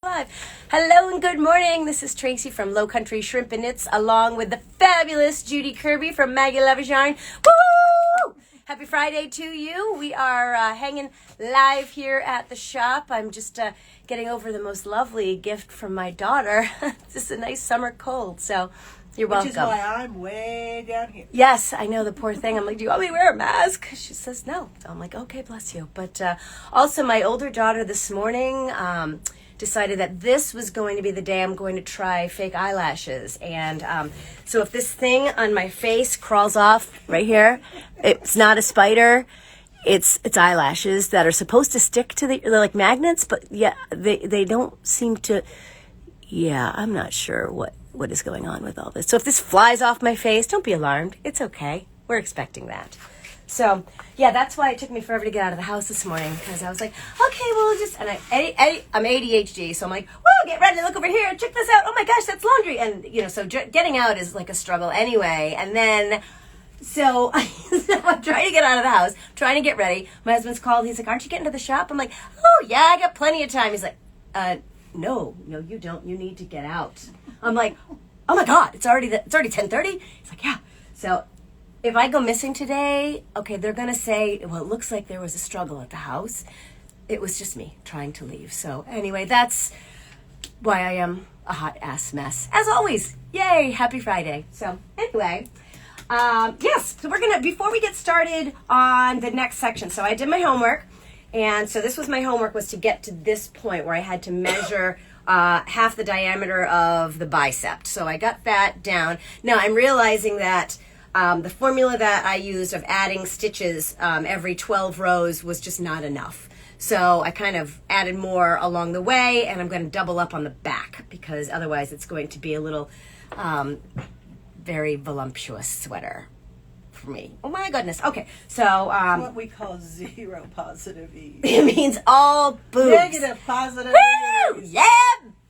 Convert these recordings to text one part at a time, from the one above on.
Live. Hello and good morning. This is Tracy from Low Country Shrimp and Knits, along with the fabulous Judi Kirby from Maggie Loves Yarn. Woo! Happy Friday to you. We are hanging live here at the shop. I'm just getting over the most lovely gift from my daughter. This is a nice summer cold, so you're welcome. Which is why I'm way down here. Yes, I know, the poor thing. I'm like, do you want me to wear a mask? She says no. So I'm like, okay, bless you. But also my older daughter this morning decided that this was going to be the day I'm going to try fake eyelashes. And so if this thing on my face crawls off right here, it's not a spider. It's eyelashes that are supposed to stick to they're like magnets, but yeah, they don't seem to. Yeah, I'm not sure what is going on with all this. So if this flies off my face, don't be alarmed. It's okay. We're expecting that. So, yeah, that's why it took me forever to get out of the house this morning, because I was like, okay, well, and I'm ADHD, so I'm like, whoa, get ready, look over here, check this out, oh my gosh, that's laundry, and, so getting out is like a struggle anyway, and then, so I'm trying to get out of the house, trying to get ready, my husband's called, he's like, aren't you getting to the shop? I'm like, oh, yeah, I got plenty of time. He's like, no, you don't, you need to get out. I'm like, oh my God, it's already 10:30? He's like, yeah, so if I go missing today, okay, they're going to say, well, it looks like there was a struggle at the house. It was just me trying to leave. So anyway, that's why I am a hot ass mess. As always, yay, happy Friday. So anyway, yes, so before we get started on the next section, so I did my homework. And so this was my homework, was to get to this point where I had to measure half the diameter of the bicep. So I got that down. Now I'm realizing that the formula that I used of adding stitches every 12 rows was just not enough. So I kind of added more along the way, and I'm going to double up on the back, because otherwise it's going to be a little very voluptuous sweater for me. Oh my goodness. Okay, so what we call zero positive ease. It means all boobs. Negative positive Woo! ease. Yeah,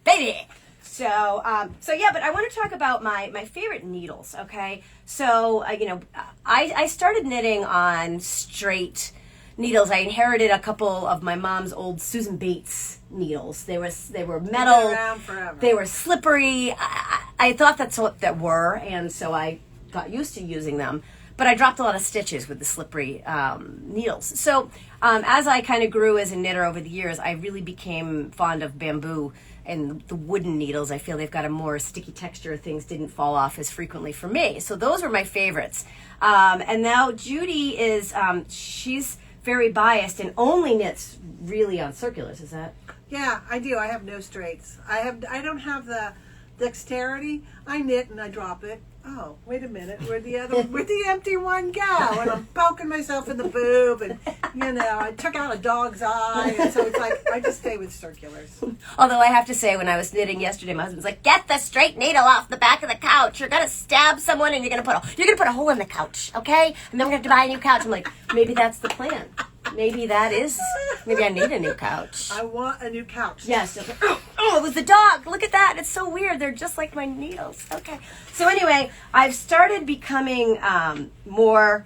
baby. So yeah, but I want to talk about my favorite needles, okay? So, I started knitting on straight needles. I inherited a couple of my mom's old Susan Bates needles. They were metal. Been around forever. They were slippery. I thought that's what that were, and so I got used to using them. But I dropped a lot of stitches with the slippery needles. So as I kind of grew as a knitter over the years, I really became fond of bamboo and the wooden needles. I feel they've got a more sticky texture. Things didn't fall off as frequently for me. So those were my favorites. And now Judi is, she's very biased and only knits really on circulars. Is that? Yeah, I do. I have no straights. I don't have the dexterity. I knit and I drop it. Oh, wait a minute. Where'd the empty one go? And I'm poking myself in the boob, and I took out a dog's eye, and so it's like I just stay with circulars. Although I have to say, when I was knitting yesterday, my husband's like, "Get the straight needle off the back of the couch. You're gonna stab someone, and you're gonna put a hole in the couch, okay? And then we're gonna have to buy a new couch." I'm like, maybe that's the plan. Maybe I need a new couch. I want a new couch. Yes. Okay. Oh, it was the dog. Look at that. It's so weird. They're just like my needles. Okay. So anyway, I've started becoming more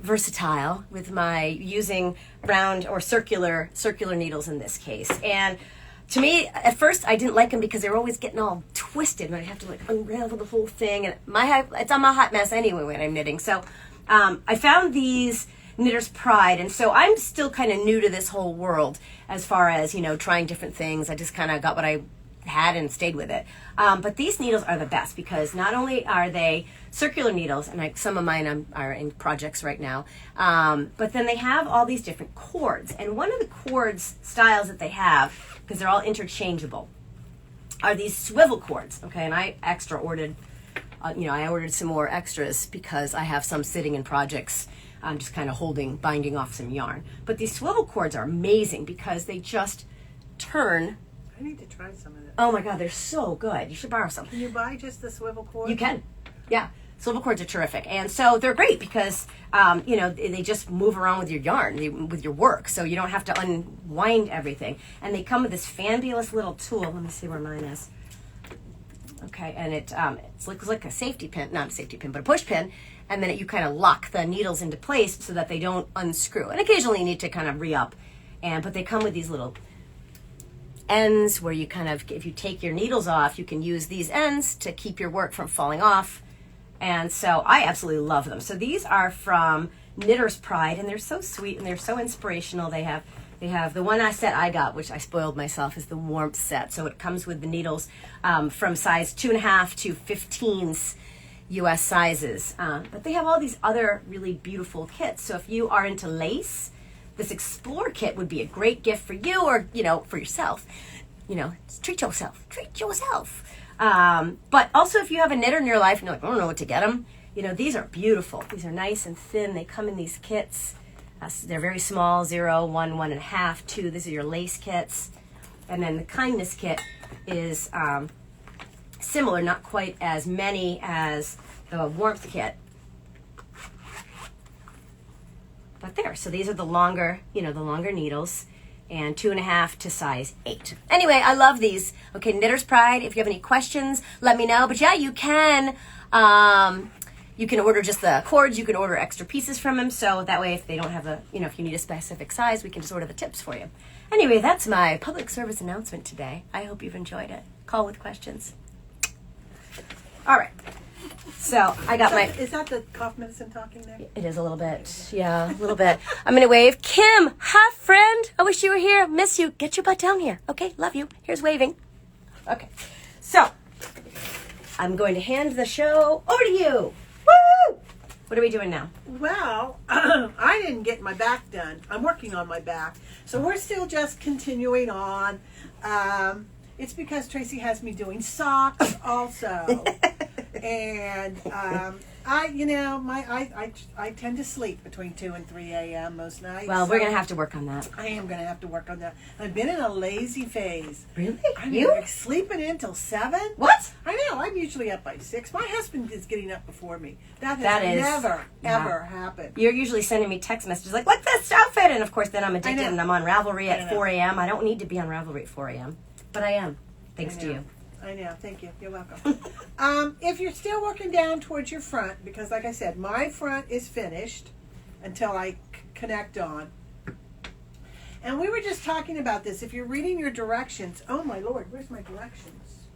versatile with my using round or circular needles in this case. And to me, at first, I didn't like them because they were always getting all twisted, and I'd have to unravel the whole thing. And it's a hot mess anyway when I'm knitting. So I found these Knitter's Pride, and so I'm still kind of new to this whole world as far as trying different things. I just kind of got what I had and stayed with it. But these needles are the best, because not only are they circular needles, and some of mine are in projects right now, but then they have all these different cords. And one of the cords styles that they have, because they're all interchangeable, are these swivel cords. Okay, and I extra ordered, I ordered some more extras because I have some sitting in projects. I'm just kind of binding off some yarn. But these swivel cords are amazing because they just turn. I need to try some of this. Oh my God, they're so good. You should borrow some. Can you buy just the swivel cord? You can. Yeah. Swivel cords are terrific. And so they're great because, they just move around with your yarn, with your work. So you don't have to unwind everything. And they come with this fabulous little tool. Let me see where mine is. Okay, and it looks like a safety pin, not a safety pin, but a push pin. And then you kind of lock the needles into place so that they don't unscrew. And occasionally you need to kind of re-up. But they come with these little ends where you kind of, if you take your needles off, you can use these ends to keep your work from falling off. And so I absolutely love them. So these are from Knitter's Pride, and they're so sweet and they're so inspirational. They have the one set I got, which I spoiled myself, is the warmth set. So it comes with the needles from size 2.5 to 15s US sizes. But they have all these other really beautiful kits. So if you are into lace, this Explore kit would be a great gift for you, or, for yourself. Treat yourself. Treat yourself. But also if you have a knitter in your life and you're like, I don't know what to get them, these are beautiful. These are nice and thin. They come in these kits. They're very small, 0, 1, 1.5, 2. These are your lace kits. And then the Kindness kit is similar, not quite as many as the Warmth kit. But there, so these are the longer, the longer needles, and 2.5 to size 8. Anyway, I love these. Okay, Knitter's Pride. If you have any questions, let me know. But yeah, you can order just the cords. You can order extra pieces from them. So that way, if they don't have if you need a specific size, we can just order the tips for you. Anyway, that's my public service announcement today. I hope you've enjoyed it. Call with questions. All right. So I got Is that the cough medicine talking there? It is a little bit. Yeah, a little bit. I'm going to wave. Kim, hi, friend. I wish you were here. Miss you. Get your butt down here. Okay, love you. Here's waving. Okay. So I'm going to hand the show over to you. Woo! What are we doing now? Well, I didn't get my back done. I'm working on my back. So we're still just continuing on. It's because Tracy has me doing socks also. And I tend to sleep between 2 and 3 a.m. most nights. Well, we're going to have to work on that. I am going to have to work on that. I've been in a lazy phase. Really? I'm sleeping in till 7. What? I know. I'm usually up by 6. My husband is getting up before me. That is never, ever happened. You're usually sending me text messages like, what's this outfit? And of course, then I'm addicted and I'm on Ravelry at 4 a.m. I don't need to be on Ravelry at 4 a.m. But I am, thanks to you. I know. Thank you. You're welcome. If you're still working down towards your front, because like I said, my front is finished until I connect on. And we were just talking about this. If you're reading your directions, oh my Lord, where's my directions?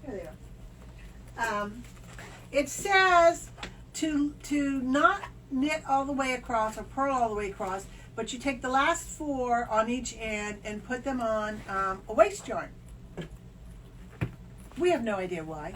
There they are. It says to not knit all the way across or purl all the way across, but you take the last 4 on each end and put them on a waist yarn. We have no idea why.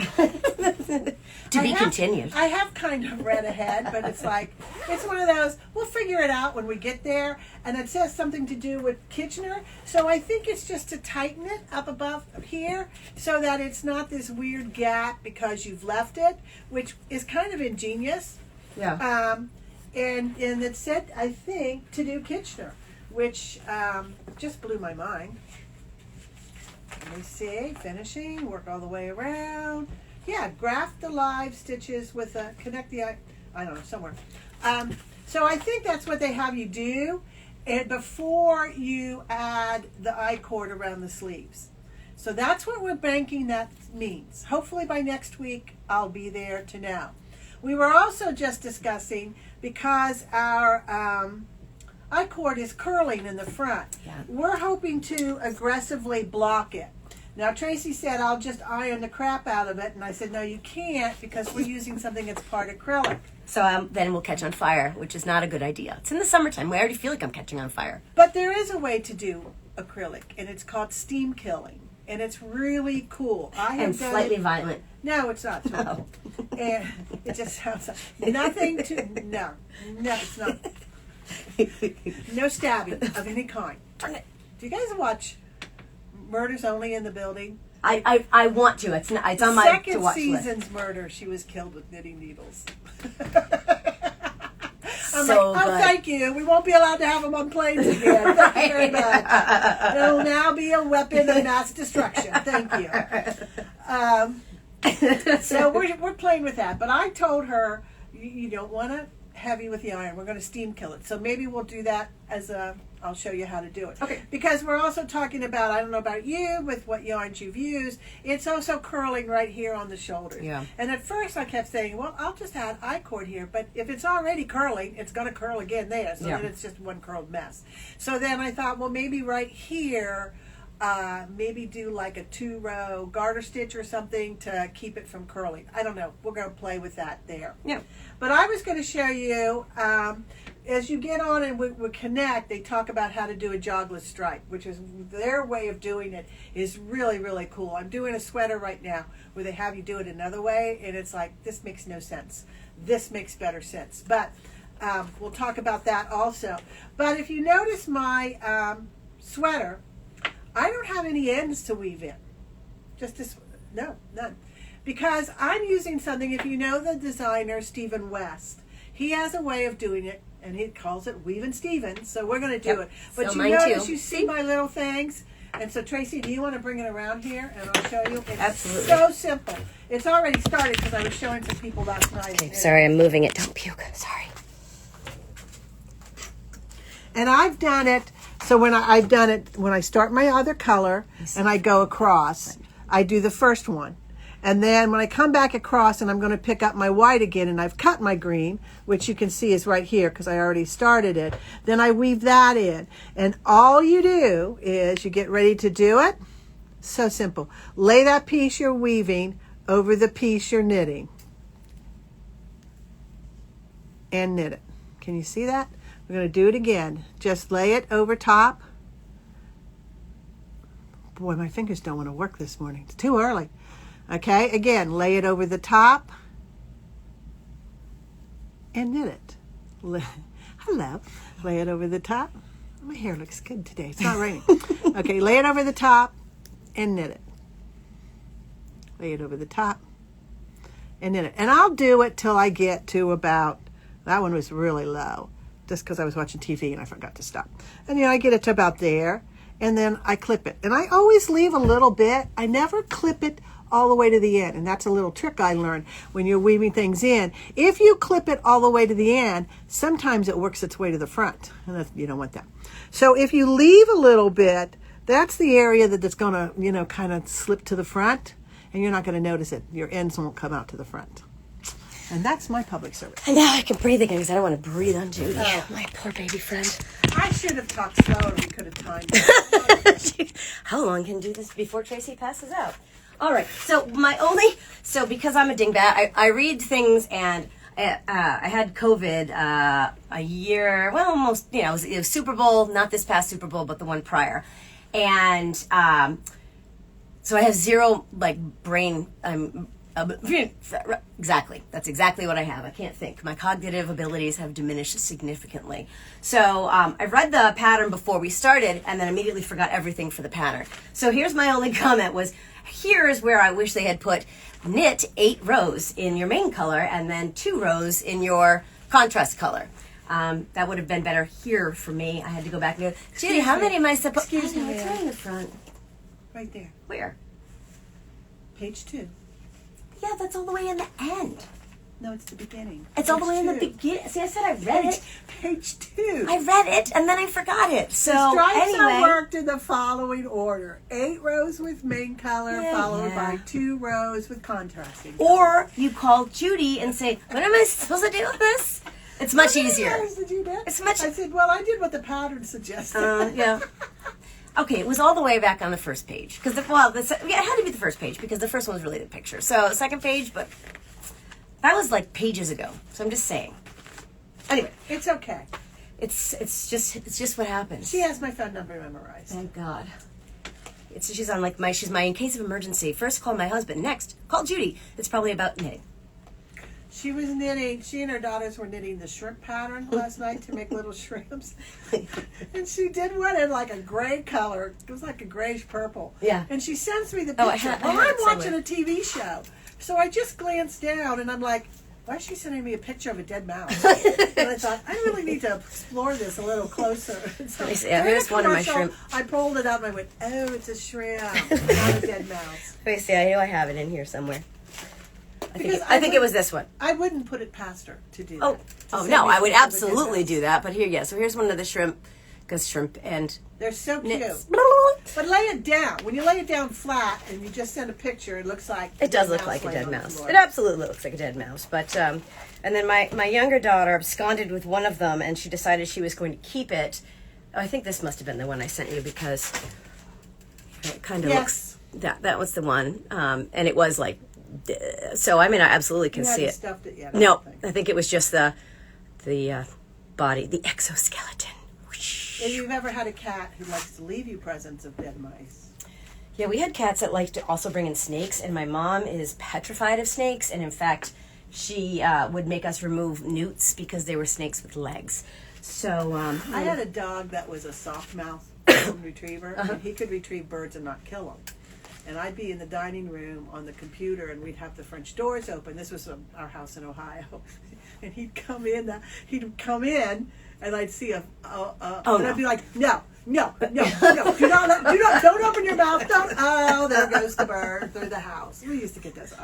To be continued. I have kind of read ahead, but it's one of those, we'll figure it out when we get there. And it says something to do with Kitchener. So I think it's just to tighten it up above here so that it's not this weird gap because you've left it, which is kind of ingenious. Yeah. And it said, I think, to do Kitchener, which just blew my mind. Let me see, finishing, work all the way around. Yeah, graft the live stitches with connect the, I don't know, somewhere. So I think that's what they have you do before you add the I-cord around the sleeves. So that's what we're banking that means. Hopefully by next week, I'll be there to know. We were also just discussing, because our I-cord is curling in the front. Yeah. We're hoping to aggressively block it. Now, Tracy said, I'll just iron the crap out of it. And I said, no, you can't, because we're using something that's part acrylic. So then we'll catch on fire, which is not a good idea. It's in the summertime. I already feel like I'm catching on fire. But there is a way to do acrylic, and it's called steam killing. And it's really cool. And slightly violent. No, it's not. Oh. And it just sounds like nothing to, no, it's not. No stabbing of any kind. Darn it. Do you guys watch Murders Only in the Building? I want to. It's on my to watch list. Second season's murder, she was killed with knitting needles. So I'm good. Thank you. We won't be allowed to have them on planes again. Thank you very much. It'll now be a weapon of mass destruction. Thank you. So we're playing with that. But I told her, you don't want to heavy with the iron. We're going to steam kill it. So maybe we'll do that I'll show you how to do it. Okay. Because we're also talking about, I don't know about you, with what yarns you've used, it's also curling right here on the shoulders. Yeah. And at first I kept saying, well, I'll just add I-cord here, but if it's already curling, it's going to curl again there, so then it's just one curled mess. So then I thought, well, maybe right here maybe do like a 2-row garter stitch or something to keep it from curling. I don't know. We're going to play with that there. Yeah. But I was going to show you, as you get on and we connect, they talk about how to do a jogless stripe, which is their way of doing it is really, really cool. I'm doing a sweater right now where they have you do it another way, and it's like, this makes no sense. This makes better sense. But we'll talk about that also. But if you notice my sweater, I don't have any ends to weave in. Just this, no, none. Because I'm using something, if you know the designer, Stephen West, he has a way of doing it, and he calls it Weaving Stevens, so we're going to do it. But So you notice, too. you see my little things? And so, Tracy, do you want to bring it around here, and I'll show you? It's Absolutely. so simple. It's already started because I was showing some people last night. Okay, sorry, I'm moving it. Don't puke. Sorry. And I've done it, so when I've done it, when I start my other color and I go across, I do the first one. And then when I come back across and I'm going to pick up my white again, and I've cut my green, which you can see is right here because I already started it, then I weave that in. And all you do is you get ready to do it. So simple. Lay that piece you're weaving over the piece you're knitting. And knit it. Can you see that? We're going to do it again. Just lay it over top. Boy, my fingers don't want to work this morning. It's too early. Okay, again, lay it over the top and knit it. Hello. Lay it over the top. My hair looks good today. It's not raining. Okay, lay it over the top and knit it. Lay it over the top and knit it. And I'll do it till I get to about, that one was really low, just because I was watching TV and I forgot to stop. And I get it to about there, and then I clip it. And I always leave a little bit. I never clip it all the way to the end. And that's a little trick I learned when you're weaving things in. If you clip it all the way to the end, sometimes it works its way to the front. And you don't want that. So if you leave a little bit, that's the area that's going to, kind of slip to the front. And you're not going to notice it. Your ends won't come out to the front. And that's my public service. And now I can breathe again because I don't want to breathe on Judi. Oh. My poor baby friend. I should have talked slower. We could have timed it. How long can do this before Tracy passes out? All right. So because I'm a dingbat, I read things, and I had COVID a year, well, almost, it was Super Bowl, not this past Super Bowl, but the one prior. And so I have zero, brain, exactly. That's exactly what I have. I can't think. My cognitive abilities have diminished significantly. So I read the pattern before we started and then immediately forgot everything for the pattern. So here's my only comment was, here's where I wish they had put knit 8 rows in your main color and then 2 rows in your contrast color. That would have been better here for me. I had to go back and go, Judi, how many am I supposed to? Excuse me. It's right in the front. Right there. Where? Page 2. Yeah, that's all the way in the end. No, it's the beginning. It's all the way in the beginning. See, I said I read it. Page 2. I read it, and then I forgot it. So, the stripes anyway. are worked in the following order. 8 rows with main color, followed by 2 rows with contrasting. Or you call Judi and say, what am I supposed to do with this? It's much easier. It's much. I said, well, I did what the pattern suggested. Yeah. Okay, it was all the way back on the first page. Because, it had to be the first page because the first one was really the picture. So, second page, but that was pages ago. So, I'm just saying. Anyway. It's okay. It's just what happens. She has my phone number memorized. Thank God. She's on she's my in case of emergency. First call my husband. Next, call Judi. It's probably about knitting. She was knitting, she and her daughters were knitting the shrimp pattern last night to make little shrimps. And she did one in a gray color. It was like a grayish purple. Yeah. And she sends me the picture. I'm watching a TV show. So I just glanced down and I'm like, why is she sending me a picture of a dead mouse? And I thought, I really need to explore this a little closer. So here's one of my shrimp. I pulled it up and I went, oh, it's a shrimp, not a dead mouse. Let me see, I know I have it in here somewhere. I think it was this one. I wouldn't put it past her to do that. Oh no, I would absolutely do that. But here, so here's one of the shrimp, because shrimp and they're so knits. cute. But lay it down. When you lay it down flat and you just send a picture, it looks like it does look like a dead mouse. It absolutely looks like a dead mouse. But and then my younger daughter absconded with one of them, and she decided she was going to keep it. Oh, I think this must have been the one I sent you because It kind of Yes. looks, that was the one. And it was like, so I mean, I absolutely can You see hadn't it. stuffed it yet. No, I think it was just the body, the exoskeleton. If you've ever had a cat who likes to leave you presents of dead mice. Yeah, we had cats that liked to also bring in snakes, and my mom is petrified of snakes, and in fact, she would make us remove newts because they were snakes with legs. So I had a dog that was a soft mouth golden retriever, and he could retrieve birds and not kill them. And I'd be in the dining room on the computer, and we'd have the French doors open. This was our house in Ohio, and he'd come in, and I'd see and I'd be like, no, don't open your mouth, there goes the bird through the house. We used to get this.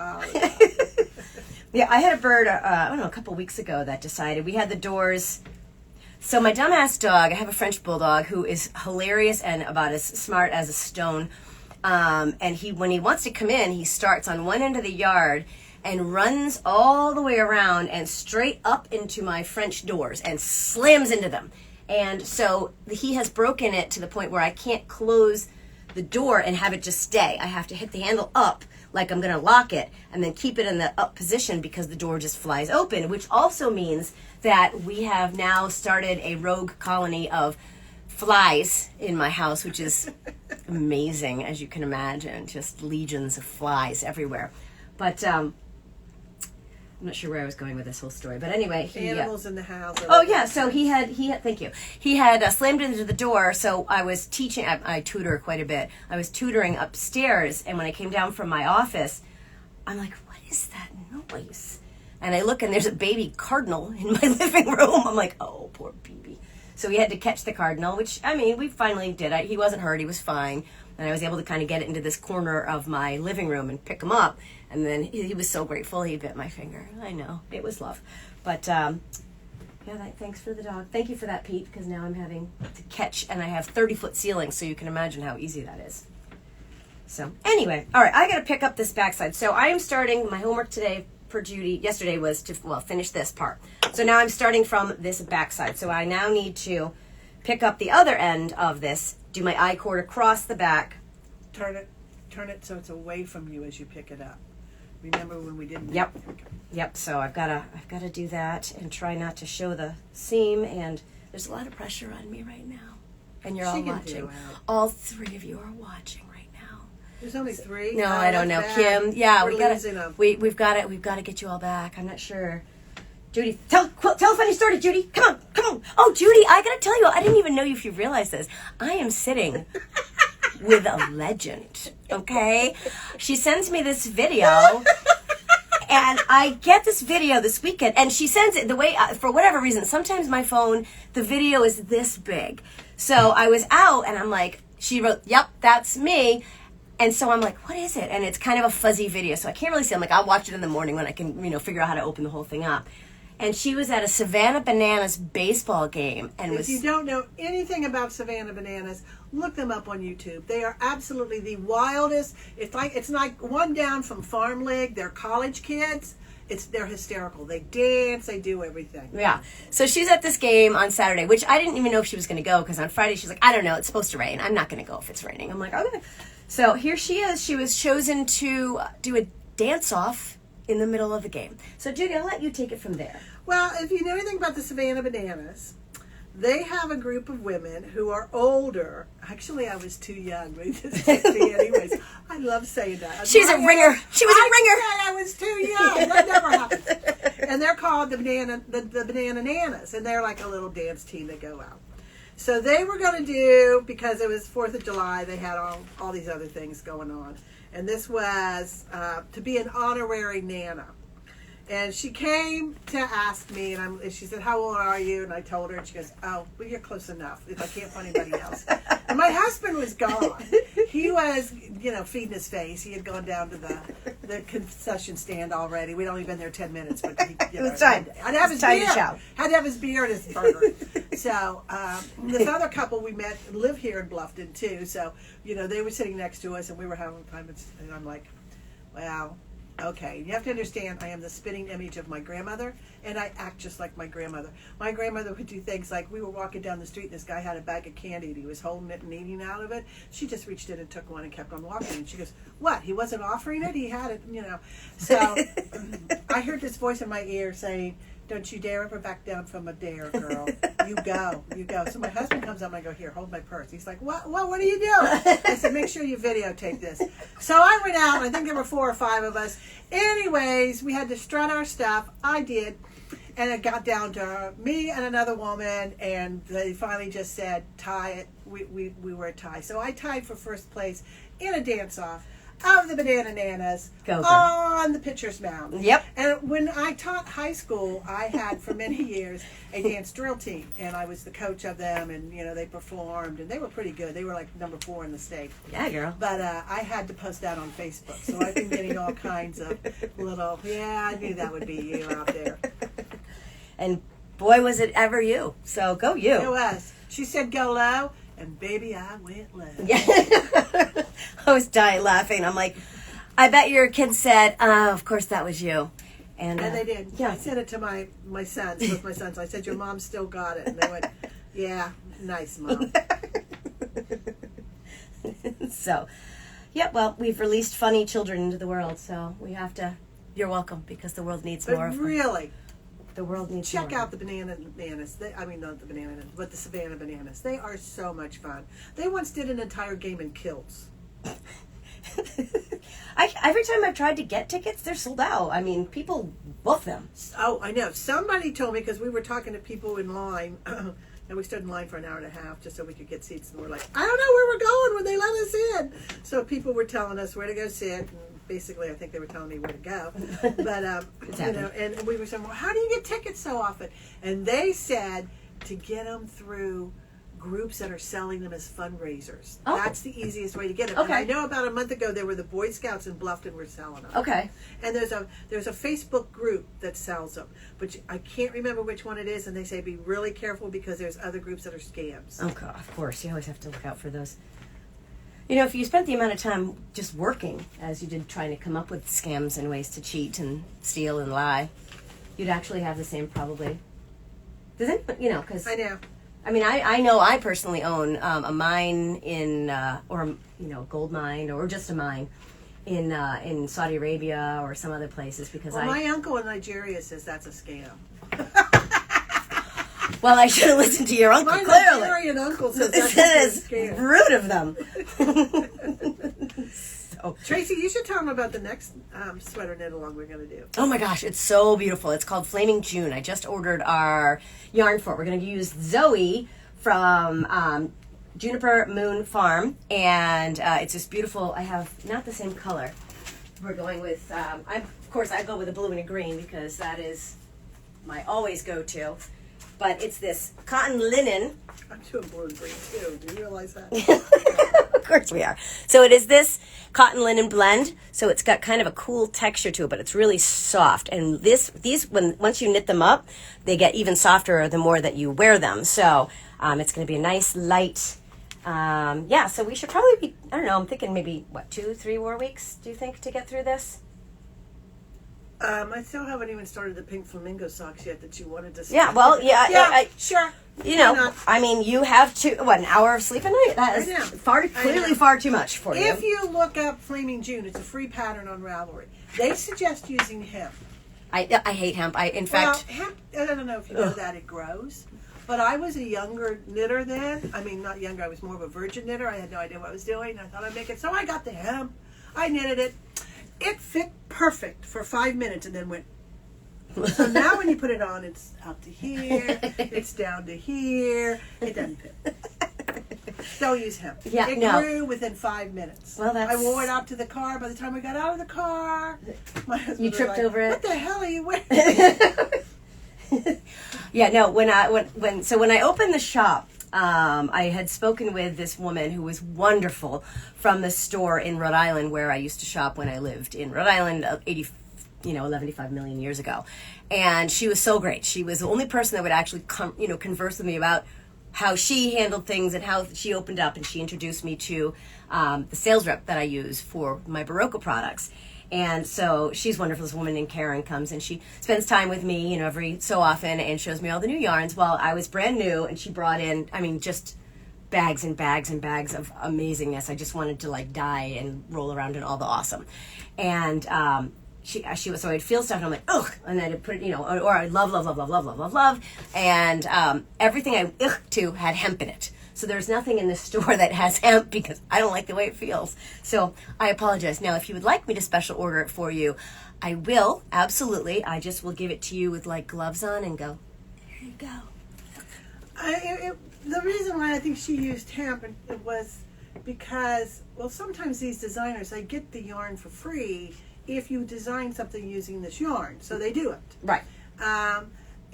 Yeah, I had a bird, a couple weeks ago that decided we had the doors. So my dumbass dog, I have a French bulldog who is hilarious and about as smart as a stone. And when he wants to come in, he starts on one end of the yard and runs all the way around and straight up into my French doors and slams into them. And so he has broken it to the point where I can't close the door and have it just stay. I have to hit the handle up like I'm going to lock it and then keep it in the up position because the door just flies open, which also means that we have now started a rogue colony of flies in my house, which is amazing, as you can imagine. Just legions of flies everywhere. But I'm not sure where I was going with this whole story. But anyway, Animals in the house. Oh yeah, so he had thank you. He had slammed into the door. So I was teaching. I tutor quite a bit. I was tutoring upstairs, and when I came down from my office, I'm like, "What is that noise?" And I look, and there's a baby cardinal in my living room. I'm like, "Oh, poor baby." So we had to catch the cardinal, which I mean, we finally did. He wasn't hurt. He was fine, and I was able to kind of get it into this corner of my living room and pick him up. And then he was so grateful. He bit my finger. I know. It was love. But, thanks for the dog. Thank you for that, Pete, because now I'm having to catch, and I have 30-foot ceilings, so you can imagine how easy that is. So, anyway. All right, I got to pick up this backside. So, I am starting my homework today for Judi. Yesterday was to, finish this part. So, now I'm starting from this backside. So, I now need to pick up the other end of this, do my I-cord across the back. Turn it so it's away from you as you pick it up. Remember when we didn't? Yep. So I've got to do that and try not to show the seam. And there's a lot of pressure on me right now. And you're all watching. All three of you are watching right now. There's only three. No, I don't know, bad. Kim. Yeah, we've got to get you all back. I'm not sure. Judi, tell a funny story, Judi. Come on. Oh, Judi, I gotta tell you, I didn't even know if you realized this. I am sitting with a legend, okay? She sends me this video, and I get this video this weekend, and she sends it the way, for whatever reason, sometimes my phone, the video is this big. So I was out, and I'm like, she wrote, "Yep, that's me." And so I'm like, what is it? And it's kind of a fuzzy video, so I can't really see. I'm like, I'll watch it in the morning when I can, figure out how to open the whole thing up. And she was at a Savannah Bananas baseball game. And if you don't know anything about Savannah Bananas, look them up on YouTube. They are absolutely the wildest. It's like one down from Farm League. They're college kids. They're hysterical. They dance. They do everything. Yeah. So she's at this game on Saturday, which I didn't even know if she was going to go because on Friday she's like, I don't know. It's supposed to rain. I'm not going to go if it's raining. I'm like, okay. So here she is. She was chosen to do a dance-off in the middle of the game. So, Judi, I'll let you take it from there. Well, if you know anything about the Savannah Bananas, they have a group of women who are older. Actually, I was too young. They just picked me anyways. I love saying that. She's a ringer. She was a ringer. I was too young. That never happened. And they're called the Banana Nanas, and they're like a little dance team that go out. So they were going to do, because it was 4th of July, they had all these other things going on. And this was to be an honorary Nana. And she came to ask me, and she said, "How old are you?" And I told her, and she goes, "Oh, well, you're close enough if I can't find anybody else." And my husband was gone. He was, feeding his face. He had gone down to the concession stand already. We'd only been there 10 minutes, but it was time. I'd have his beer. Had to have his beer and his burger. So this other couple we met live here in Bluffton too. So they were sitting next to us, and we were having time. And I'm like, "Wow, Okay, you have to understand, I am the spitting image of my grandmother, and I act just like my grandmother. My grandmother would do things like, we were walking down the street, and this guy had a bag of candy, and he was holding it and eating out of it. She just reached in and took one and kept on walking. And she goes, what, he wasn't offering it? He had it, you know. So I heard this voice in my ear saying, don't you dare ever back down from a dare, girl. You go. So my husband comes up and I go, here, hold my purse. He's like, what are you doing? I said, make sure you videotape this. So I went out, I think there were 4 or 5 of us. Anyways, we had to strut our stuff. I did. And it got down to me and another woman, and they finally just said, tie it. We were a tie. So I tied for first place in a dance-off of the Banana Nanas on the pitcher's mound. Yep. And when I taught high school, I had for many years a dance drill team, and I was the coach of them, and you know they performed, and they were pretty good. They were like number 4 in the state. Yeah, girl. But I had to post that on Facebook, so I've been getting all kinds of little. Yeah, I knew that would be you out there. And boy, was it ever you. So go you. It was. She said go low, and baby, I went low. Yeah. I was dying laughing. I'm like, I bet your kids said, of course that was you. And they did. Yeah. I sent it to my sons, both my sons. I said, your mom still got it. And they went, yeah, nice, Mom. So, yeah, well, we've released funny children into the world, so we have to, you're welcome, because the world needs more of them. Really, The world needs check more. out the Banana Bananas. Not the Banana, but the Savannah Bananas. They are so much fun. They once did an entire game in kilts. Every time I've tried to get tickets, they're sold out. I mean, people book them. Oh, I know. Somebody told me, because we were talking to people in line, and we stood in line for an hour and a half just so we could get seats, and we're like, I don't know where we're going when they let us in. So people were telling us where to go sit, and basically I think they were telling me where to go. But, you know, and we were saying, well, how do you get tickets so often? And they said to get them through groups that are selling them as fundraisers. Oh. That's the easiest way to get them. Okay. And I know about a month ago there were the Boy Scouts in Bluffton were selling them. Okay. And there's a Facebook group that sells them, but I can't remember which one it is. And they say be really careful because there's other groups that are scams. Oh, God, of course. You always have to look out for those. You know, if you spent the amount of time just working as you did trying to come up with scams and ways to cheat and steal and lie, you'd actually have the same probably. Does anyone, you know, because I know. I mean, I know I personally own a mine in, or, you know, gold mine or just a mine in Saudi Arabia or some other places because my uncle in Nigeria says that's a scam. Well, I should have listened to your uncle, My clearly. Nigerian uncle says This that's is a scam. rude of them. So, Tracy, you should tell them about the next sweater knit along we're going to do. oh my gosh, it's so beautiful. It's called Flaming June. I just ordered our yarn for it. We're going to use Zoe from Juniper Moon Farm, and it's this beautiful. I have not the same color. We're going with, of course, I go with a blue and a green because that is my always go-to. But it's this cotton linen. I'm doing blue and green too. Do you realize that? Of course we are. So it is this cotton linen blend. So it's got kind of a cool texture to it, but it's really soft. And these once you knit them up, they get even softer the more that you wear them. So it's going to be a nice light. So we should probably be, I don't know, I'm thinking maybe, 2-3 more weeks, do you think, to get through this? I still haven't even started the pink flamingo socks yet that you wanted to. Yeah, well, yeah. Sure. You Why know, not? I mean, you have an hour of sleep a night? That is I know. clearly far too much for you. If you look up Flaming June, it's a free pattern on Ravelry. They suggest using hemp. I hate hemp. In fact, hemp, I don't know if you know that it grows, but I was a younger knitter then. I mean, not younger, I was more of a virgin knitter. I had no idea what I was doing. I thought I'd make it. So I got the hemp. I knitted it. It fit perfect for 5 minutes and then went. So now when you put it on, it's up to here, it's down to here. It doesn't fit. Don't use hemp. Yeah, it no. grew within 5 minutes. Well, I wore it out to the car. By the time I got out of the car, my husband You was tripped like, over it? What the hell are you wearing? Yeah, no. When I opened the shop, I had spoken with this woman who was wonderful from the store in Rhode Island where I used to shop when I lived in Rhode Island 75 million years ago. And she was so great. She was the only person that would actually converse with me about how she handled things and how she opened up, and she introduced me to the sales rep that I use for my Barocco products. And so she's wonderful. This woman named Karen comes and she spends time with me, every so often, and shows me all the new yarns. Well, I was brand new, and she brought in, just bags and bags and bags of amazingness. I just wanted to die and roll around in all the awesome. And she was, so I'd feel stuff and I'm like, ugh, and then I'd put it, or I love, and everything I to had hemp in it. So there's nothing in the store that has hemp because I don't like the way it feels. So I apologize. Now, if you would like me to special order it for you, I will, absolutely. I just will give it to you with gloves on and go, there you go. The reason why I think she used hemp it was because, sometimes these designers, they get the yarn for free if you design something using this yarn. So they do it. Right.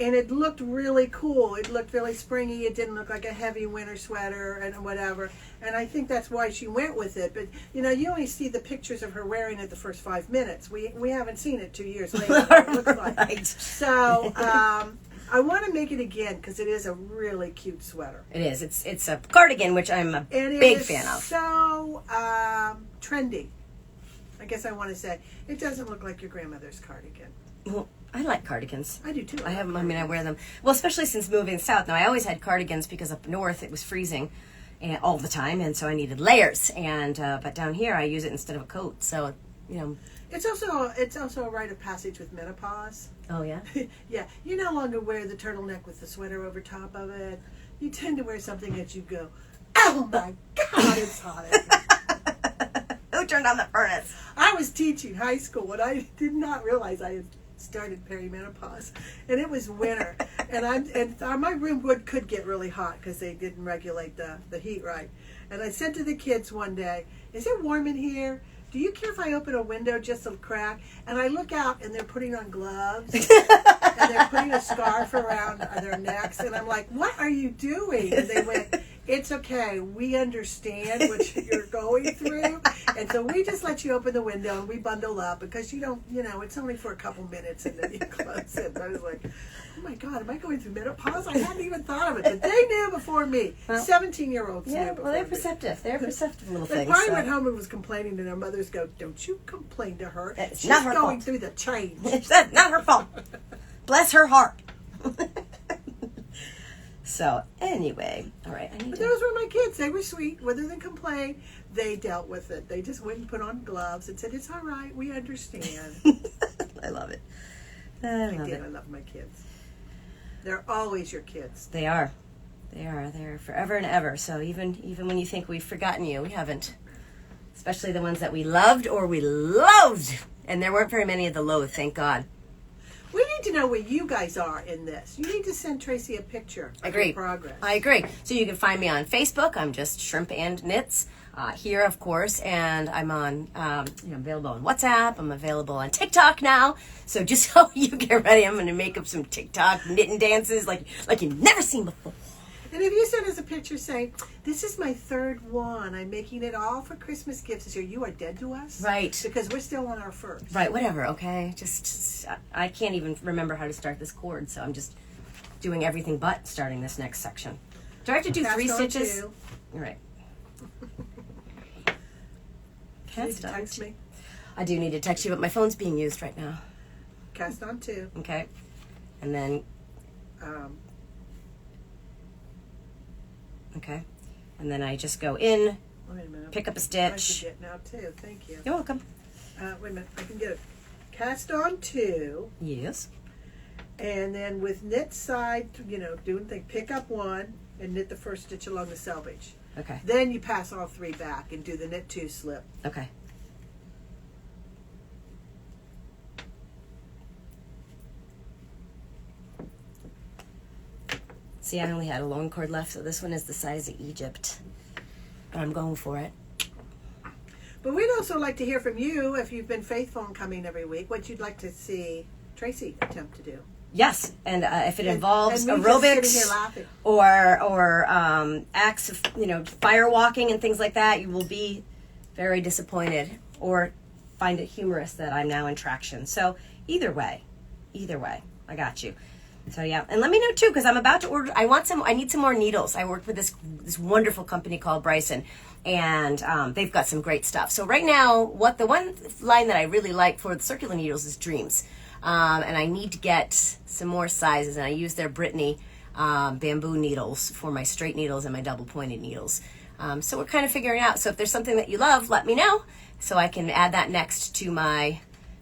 And it looked really cool. It looked really springy. It didn't look like a heavy winter sweater and whatever. And I think that's why she went with it. But, you only see the pictures of her wearing it the first 5 minutes. We haven't seen it 2 years later. What it looks like. Right. So I want to make it again because it is a really cute sweater. It is. It's a cardigan, which I'm a big fan of. So trendy. I guess I want to say it doesn't look like your grandmother's cardigan. Well, I like cardigans. I do too. I have them. I wear them. Well, especially since moving south. Now, I always had cardigans because up north it was freezing all the time, and so I needed layers. And but down here I use it instead of a coat. So it's also a rite of passage with menopause. Oh yeah. Yeah, you no longer wear the turtleneck with the sweater over top of it. You tend to wear something that you go, oh my God, it's hot. Who turned on the furnace? I was teaching high school and I did not realize I had started perimenopause, and it was winter, and my room could get really hot because they didn't regulate the heat right. And I said to the kids one day, "Is it warm in here? Do you care if I open a window just a crack?" And I look out, and they're putting on gloves, and they're putting a scarf around their necks, and I'm like, "What are you doing?" And they went, "It's okay. We understand what you're going through, and so we just let you open the window and we bundle up because you don't, it's only for a couple minutes and then you close it." And I was like, "Oh my God, am I going through menopause? I hadn't even thought of it." But they knew before me. 17-year-olds knew before me. Well, they're perceptive. They're perceptive little They things. probably went home and was complaining, and their mothers go, "Don't you complain to her. It's She's not her going fault. through the change." It's not her fault. Bless her heart. So anyway, all right. But those were my kids. They were sweet. Rather than complain, they dealt with it. They just went and put on gloves and said, "It's all right. We understand." I love it. I love my kids. They're always your kids. They are. They're forever and ever. So even when you think we've forgotten you, we haven't. Especially the ones that we loved or we loathed. And there weren't very many of the loathe, thank God. We need to know where you guys are in this. You need to send Tracy a picture of your progress. I agree. So you can find me on Facebook. I'm just Shrimp and Knits. Here, of course, and I'm on, available on WhatsApp. I'm available on TikTok now. So just so you get ready, I'm going to make up some TikTok knitting dances like you've never seen before. And if you send us a picture saying, "This is my third one. I'm making it all for Christmas gifts this year," you are dead to us. Right. Because we're still on our first. Right, whatever, okay? Just I can't even remember how to start this cord, so I'm just doing everything but starting this next section. Do I have to do 3 stitches? All right. Cast on. Text me. I do need to text you, but my phone's being used right now. Cast on 2. Okay. And then... okay. And then I just go in, wait a minute. Pick up a I stitch. forget now too. Thank you. You're welcome. Wait a minute. I can get it. Cast on 2. Yes. And then with knit side, doing thing, pick up 1 and knit the first stitch along the selvage. Okay. Then you pass all 3 back and do the knit 2 slip. Okay. See, I only had a long cord left, so this one is the size of Egypt. But I'm going for it. But we'd also like to hear from you, if you've been faithful in coming every week, what you'd like to see Tracy attempt to do. Yes, and if it involves and aerobics or acts of fire walking and things like that, you will be very disappointed or find it humorous that I'm now in traction. So either way, I got you. So yeah, and let me know too, because I'm about to order. I need some more needles. I work with this wonderful company called Bryson, and they've got some great stuff. So right now, the one line that I really like for the circular needles is Dreams, and I need to get some more sizes. And I use their Brittany bamboo needles for my straight needles and my double pointed needles. So we're kind of figuring out. So if there's something that you love, let me know, so I can add that next to my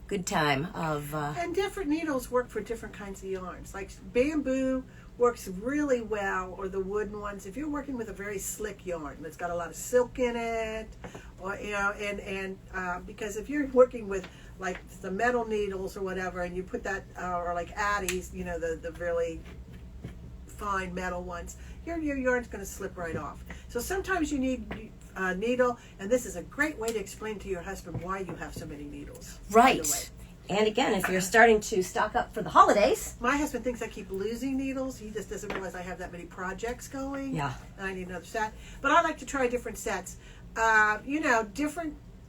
good time of and different needles work for different kinds of yarns. Like bamboo works really well, or the wooden ones, if you're working with a very slick yarn that's got a lot of silk in it, or and because if you're working with like the metal needles or whatever, and you put that or like Addie's, the really fine metal ones, your yarn's going to slip right off. So sometimes you need a needle, and this is a great way to explain to your husband why you have so many needles. Right. And again, if you're starting to stock up for the holidays. My husband thinks I keep losing needles. He just doesn't realize I have that many projects going. Yeah. And I need another set. But I like to try different sets.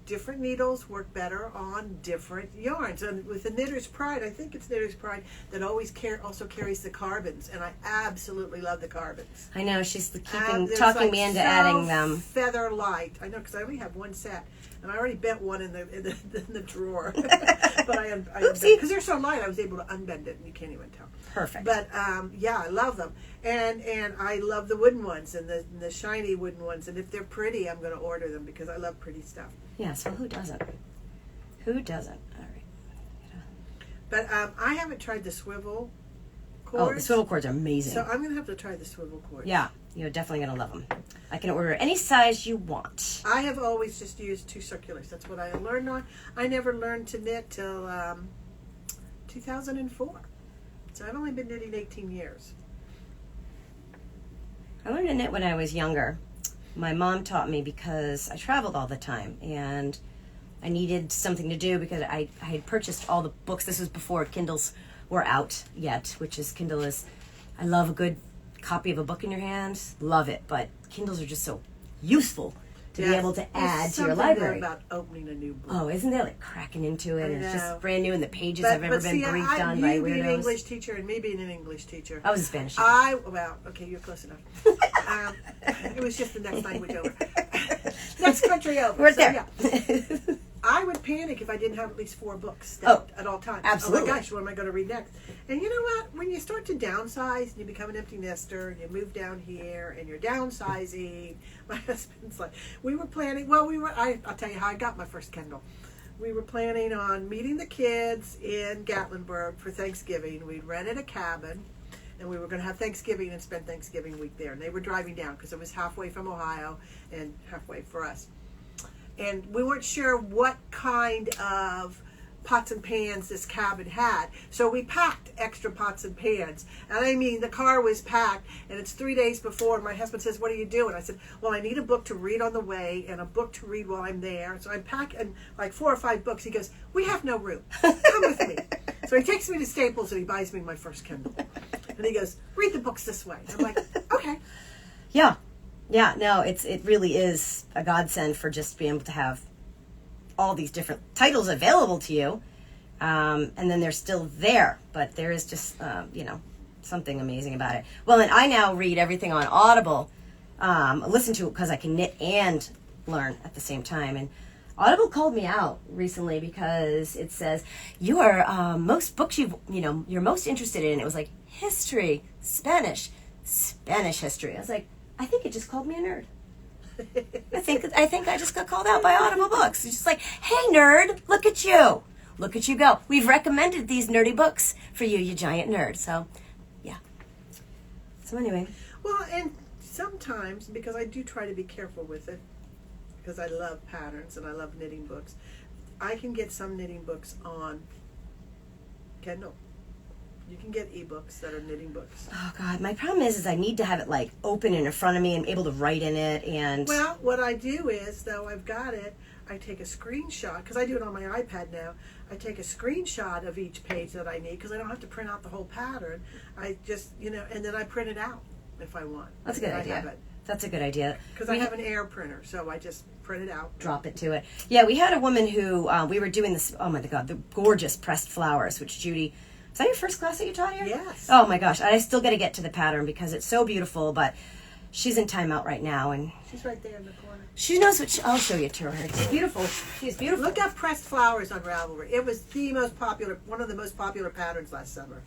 Different needles work better on different yarns. And with the Knitter's Pride, I think it's Knitter's Pride that always also carries the carbons, and I absolutely love the carbons. I know, she's talking me into adding them. Feather light. I know, because I only have one set, and I already bent one in the drawer. But I because they're so light, I was able to unbend it, and you can't even tell. Perfect. But yeah, I love them, and I love the wooden ones and the shiny wooden ones. And if they're pretty, I'm going to order them because I love pretty stuff. Yeah, so who doesn't? Who doesn't? All right. But I haven't tried the swivel cords. Oh, the swivel cords are amazing. So I'm going to have to try the swivel cords. Yeah, you're definitely going to love them. I can order any size you want. I have always just used 2 circulars. That's what I learned on. I never learned to knit till 2004. So I've only been knitting 18 years. I learned to knit when I was younger. My mom taught me because I traveled all the time, and I needed something to do because I had purchased all the books. This was before Kindles were out yet, Kindle is, I love a good copy of a book in your hand, love it, but Kindles are just so useful to be able to add to your library. About opening a new book. Oh, isn't there like cracking into it? And it's just brand new, and the pages have ever been briefed on by weirdos. You being an English teacher and me being an English teacher. I was a Spanish teacher. Okay, you're close enough. It was just the next language over. Next country over. We're there. Yeah. I would panic if I didn't have at least 4 books at all times. Absolutely. Oh my gosh, what am I going to read next? And you know what? When you start to downsize and you become an empty nester and you move down here and you're downsizing, my husband's like, we were planning, I'll tell you how I got my first Kindle. We were planning on meeting the kids in Gatlinburg for Thanksgiving. We'd rented a cabin, and we were going to have Thanksgiving and spend Thanksgiving week there. And they were driving down because it was halfway from Ohio and halfway for us. And we weren't sure what kind of pots and pans this cabin had. So we packed extra pots and pans. And I mean, the car was packed, and it's 3 days before. My husband says, what are you doing? I said, well, I need a book to read on the way and a book to read while I'm there. So I'm packing like 4 or 5 books. He goes, we have no room. Come with me. So he takes me to Staples and he buys me my first Kindle. And he goes, read the books this way. I'm like, okay. Yeah. Yeah, no, it really is a godsend for just being able to have all these different titles available to you, and then they're still there, but there is just, something amazing about it. Well, and I now read everything on Audible, listen to it because I can knit and learn at the same time, and Audible called me out recently because it says, your most books you're most interested in, it was like history, Spanish history. I was like, I think it just called me a nerd. I think I just got called out by Audible Books. It's just like, hey nerd, look at you. Look at you go. We've recommended these nerdy books for you, you giant nerd. So, yeah. So anyway. Well, and sometimes, because I do try to be careful with it, because I love patterns and I love knitting books, I can get some knitting books on Kindle. You can get ebooks that are knitting books. Oh God, my problem is I need to have it like open in front of me and able to write in it. And well, what I do is, though I've got it, I take a screenshot, because I do it on my iPad now. I take a screenshot of each page that I need, because I don't have to print out the whole pattern. I just, and then I print it out if I want. That's a good idea. That's a good idea. Because I have an air printer, so I just print it out. Drop it to it. Yeah, we had a woman who, we were doing this, oh my God, the gorgeous pressed flowers, which Judi Is that your first class that you taught here? Yes. Oh my gosh, I still got to get to the pattern because it's so beautiful, but she's in timeout right now, and She's right there in the corner. she knows what I'll show you to her. It's beautiful. She's beautiful. Look up pressed flowers on Ravelry. It was one of the most popular patterns last summer.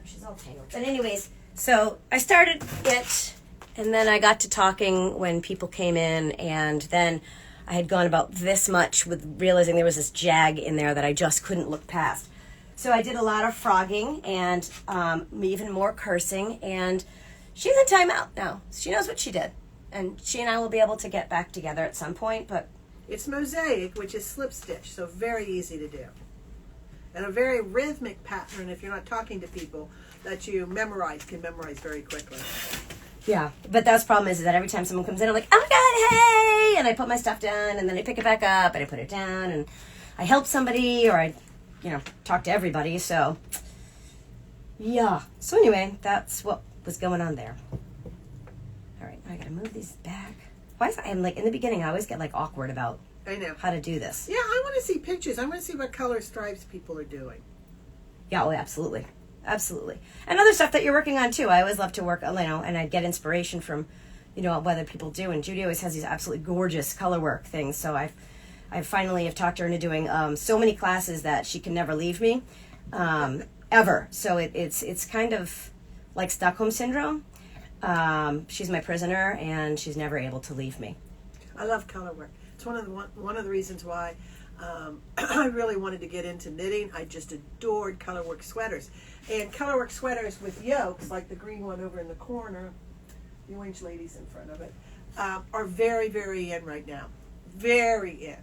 She's all tangled. But anyways, so I started it, and then I got to talking when people came in, and then I had gone about this much with realizing there was this jag in there that I just couldn't look past. So I did a lot of frogging and even more cursing, and she's in timeout now. She knows what she did, and she and I will be able to get back together at some point, but It's mosaic, which is slip stitch, so very easy to do. And a very rhythmic pattern, if you're not talking to people, that you can memorize very quickly. yeah. But that's the problem is that every time someone comes in, I'm like, oh my God, hey! And I put my stuff down, and then I pick it back up, and I put it down, and I help somebody, or I, talk to everybody, so yeah. So anyway, that's what was going on there. All right, I gotta move these back. Why is I'm like, in the beginning, I always get like awkward about I know. how to do this. Yeah, I want to see pictures. I want to see what color stripes people are doing. Yeah, oh, absolutely. Absolutely. And other stuff that you're working on, too. I always love to work, and I get inspiration from, what other people do. And Judi always has these absolutely gorgeous color work things. So I finally have talked her into doing so many classes that she can never leave me, ever. So it's kind of like Stockholm Syndrome. She's my prisoner, and she's never able to leave me. I love color work. It's one of the reasons why I really wanted to get into knitting. I just adored colorwork sweaters. And colorwork sweaters with yokes, like the green one over in the corner, the orange lady's in front of it, are very, very in right now. Very in.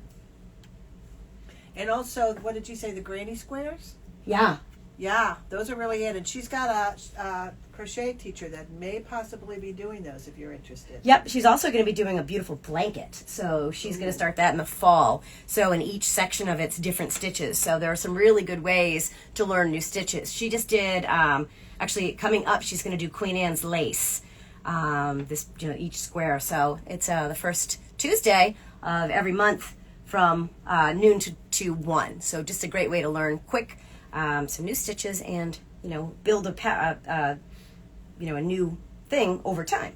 And also, what did you say, the granny squares? Yeah. Yeah, those are really in. And she's got a crochet teacher that may possibly be doing those if you're interested. Yep, she's also going to be doing a beautiful blanket. So she's going to start that in the fall. So in each section of it's different stitches. So there are some really good ways to learn new stitches. She just did, actually coming up, she's going to do Queen Anne's lace. Each square. So it's the first Tuesday of every month from noon to 1. So just a great way to learn quick, some new stitches and, build a new thing over time.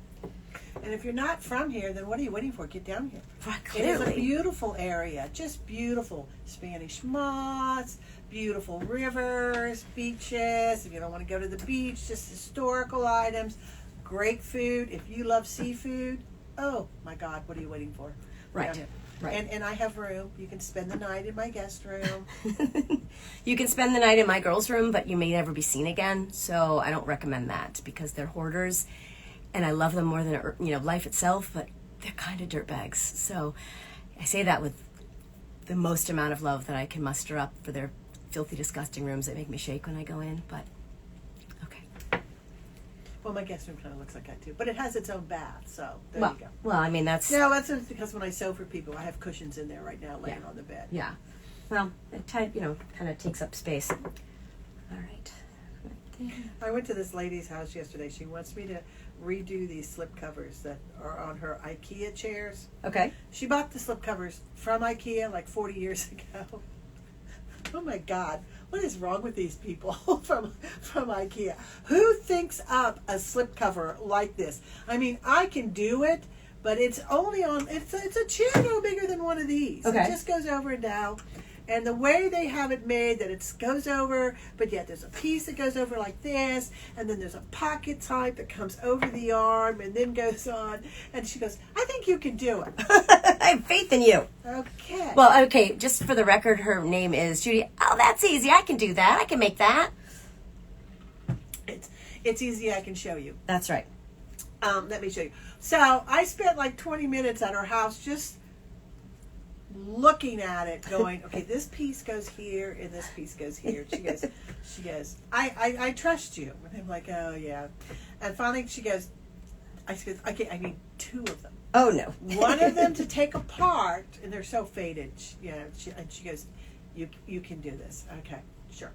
And if you're not from here, then what are you waiting for? Get down here. Right, It is a clearly. beautiful area. Just beautiful. Spanish moss, beautiful rivers, beaches. If you don't want to go to the beach, just historical items. Great food. If you love seafood, oh my God, what are you waiting for? Right. Yeah. Right. And I have room. You can spend the night in my guest room. You can spend the night in my girls' room, but you may never be seen again. So I don't recommend that because they're hoarders, and I love them more than life itself. But they're kind of dirtbags. So I say that with the most amount of love that I can muster up for their filthy, disgusting rooms that make me shake when I go in. But okay. Well, my guest room kind of looks like that too, but it has its own bath. So there you go. Well, I mean that's No, that's just because when I sew for people, I have cushions in there right now, laying on the bed. yeah. Well, it kind of takes up space. All right. I went to this lady's house yesterday. She wants me to redo these slip covers that are on her IKEA chairs. Okay. She bought the slip covers from IKEA like 40 years ago. Oh my God, what is wrong with these people from IKEA? Who thinks up a slip cover like this? I mean, I can do it, but it's only on, it's a chair no bigger than one of these. Okay. It just goes over and down. And the way they have it made, that it goes over, but yet there's a piece that goes over like this, and then there's a pocket type that comes over the arm and then goes on. And she goes, I think you can do it. I have faith in you. Okay. Well, okay, just for the record, her name is Judi. Oh, that's easy. I can do that. I can make that. It's easy. I can show you. That's right. Let me show you. So I spent like 20 minutes at her house just looking at it, going, okay, this piece goes here and this piece goes here. She goes, I trust you. And I'm like, oh yeah. And finally she goes, okay, I need 2 of them. Oh no. One of them to take apart, and they're so faded. She goes, you can do this. Okay, sure.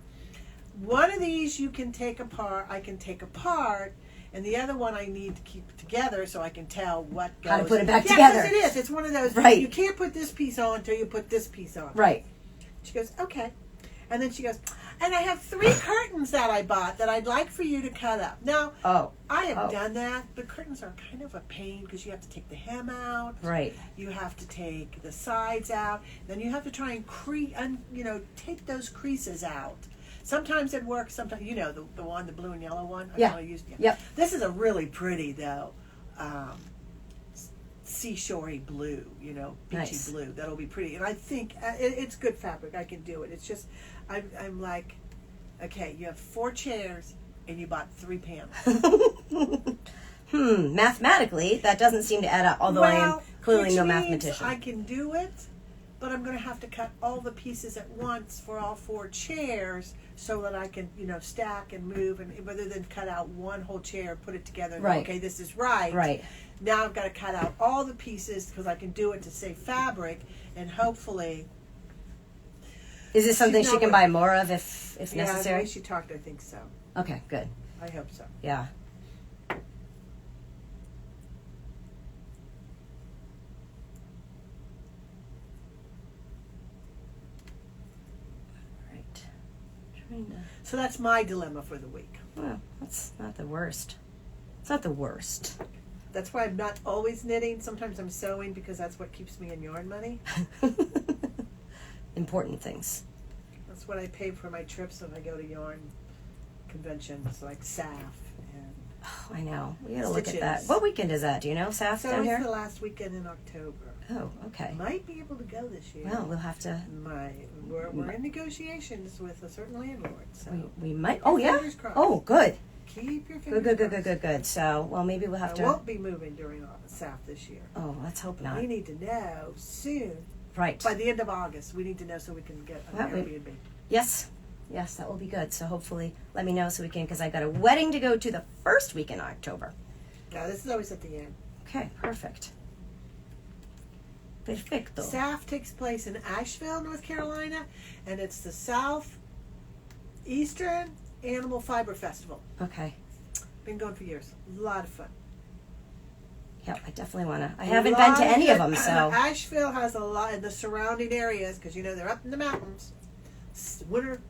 One of these you can take apart. I can take apart. And the other one I need to keep together so I can tell what goes. How to put it back Yeah, together. because it is. It's one of those. Right. You can't put this piece on until you put this piece on. Right. She goes, okay. And then she goes, and I have 3 curtains that I bought that I'd like for you to cut up. Now, I have done that, but curtains are kind of a pain because you have to take the hem out. Right. You have to take the sides out. Then you have to try and take those creases out. Sometimes it works. Sometimes, the one, the blue and yellow one. Yeah. Yep. This is a really pretty, though, seashorey blue, beachy blue. That'll be pretty. And I think it's good fabric. I can do it. It's just, I'm like, okay, you have 4 chairs and you bought 3 panels. Mathematically, that doesn't seem to add up, although I am clearly no mathematician. I can do it, but I'm going to have to cut all the pieces at once for all 4 chairs so that I can, stack and move, and rather than cut out one whole chair, put it together, and Right. okay, this is right. Right. Now I've got to cut out all the pieces because I can do it to save fabric, and hopefully... Is this something she can buy more of if Yeah, the necessary? way she talked, I think so. Okay, good. I hope so. Yeah. Right. Trying to... So that's my dilemma for the week. Well, that's not the worst. It's not the worst. That's why I'm not always knitting. Sometimes I'm sewing because that's what keeps me in yarn money. Important things. That's what I pay for my trips when I go to yarn conventions like SAF. And Oh, I know. We gotta look at Stitches. that. What weekend is that? Do you know, Saf, so down it's here? the last weekend in October. Oh, okay. Might be able to go this year. Well, we'll have to... We're in negotiations with a certain landlord. So We might... keep Oh, your yeah? fingers crossed. Oh, good. Keep your fingers Good. crossed. So, well, maybe we'll have I to... won't be moving during SAF this year. Oh, let's hope not. We need to know soon. Right. By the end of August, we need to know so we can get an Airbnb. Yes, that will be good. So hopefully, let me know so we can, because I got a wedding to go to the first week in October. Yeah, this is always at the end. Okay, perfect. Perfecto. SAF takes place in Asheville, North Carolina, and it's the Southeastern Animal Fiber Festival. Okay. Been going for years. A lot of fun. Yeah, I definitely want to. I haven't been to any of them, so. Asheville has a lot in the surrounding areas because, they're up in the mountains. Winter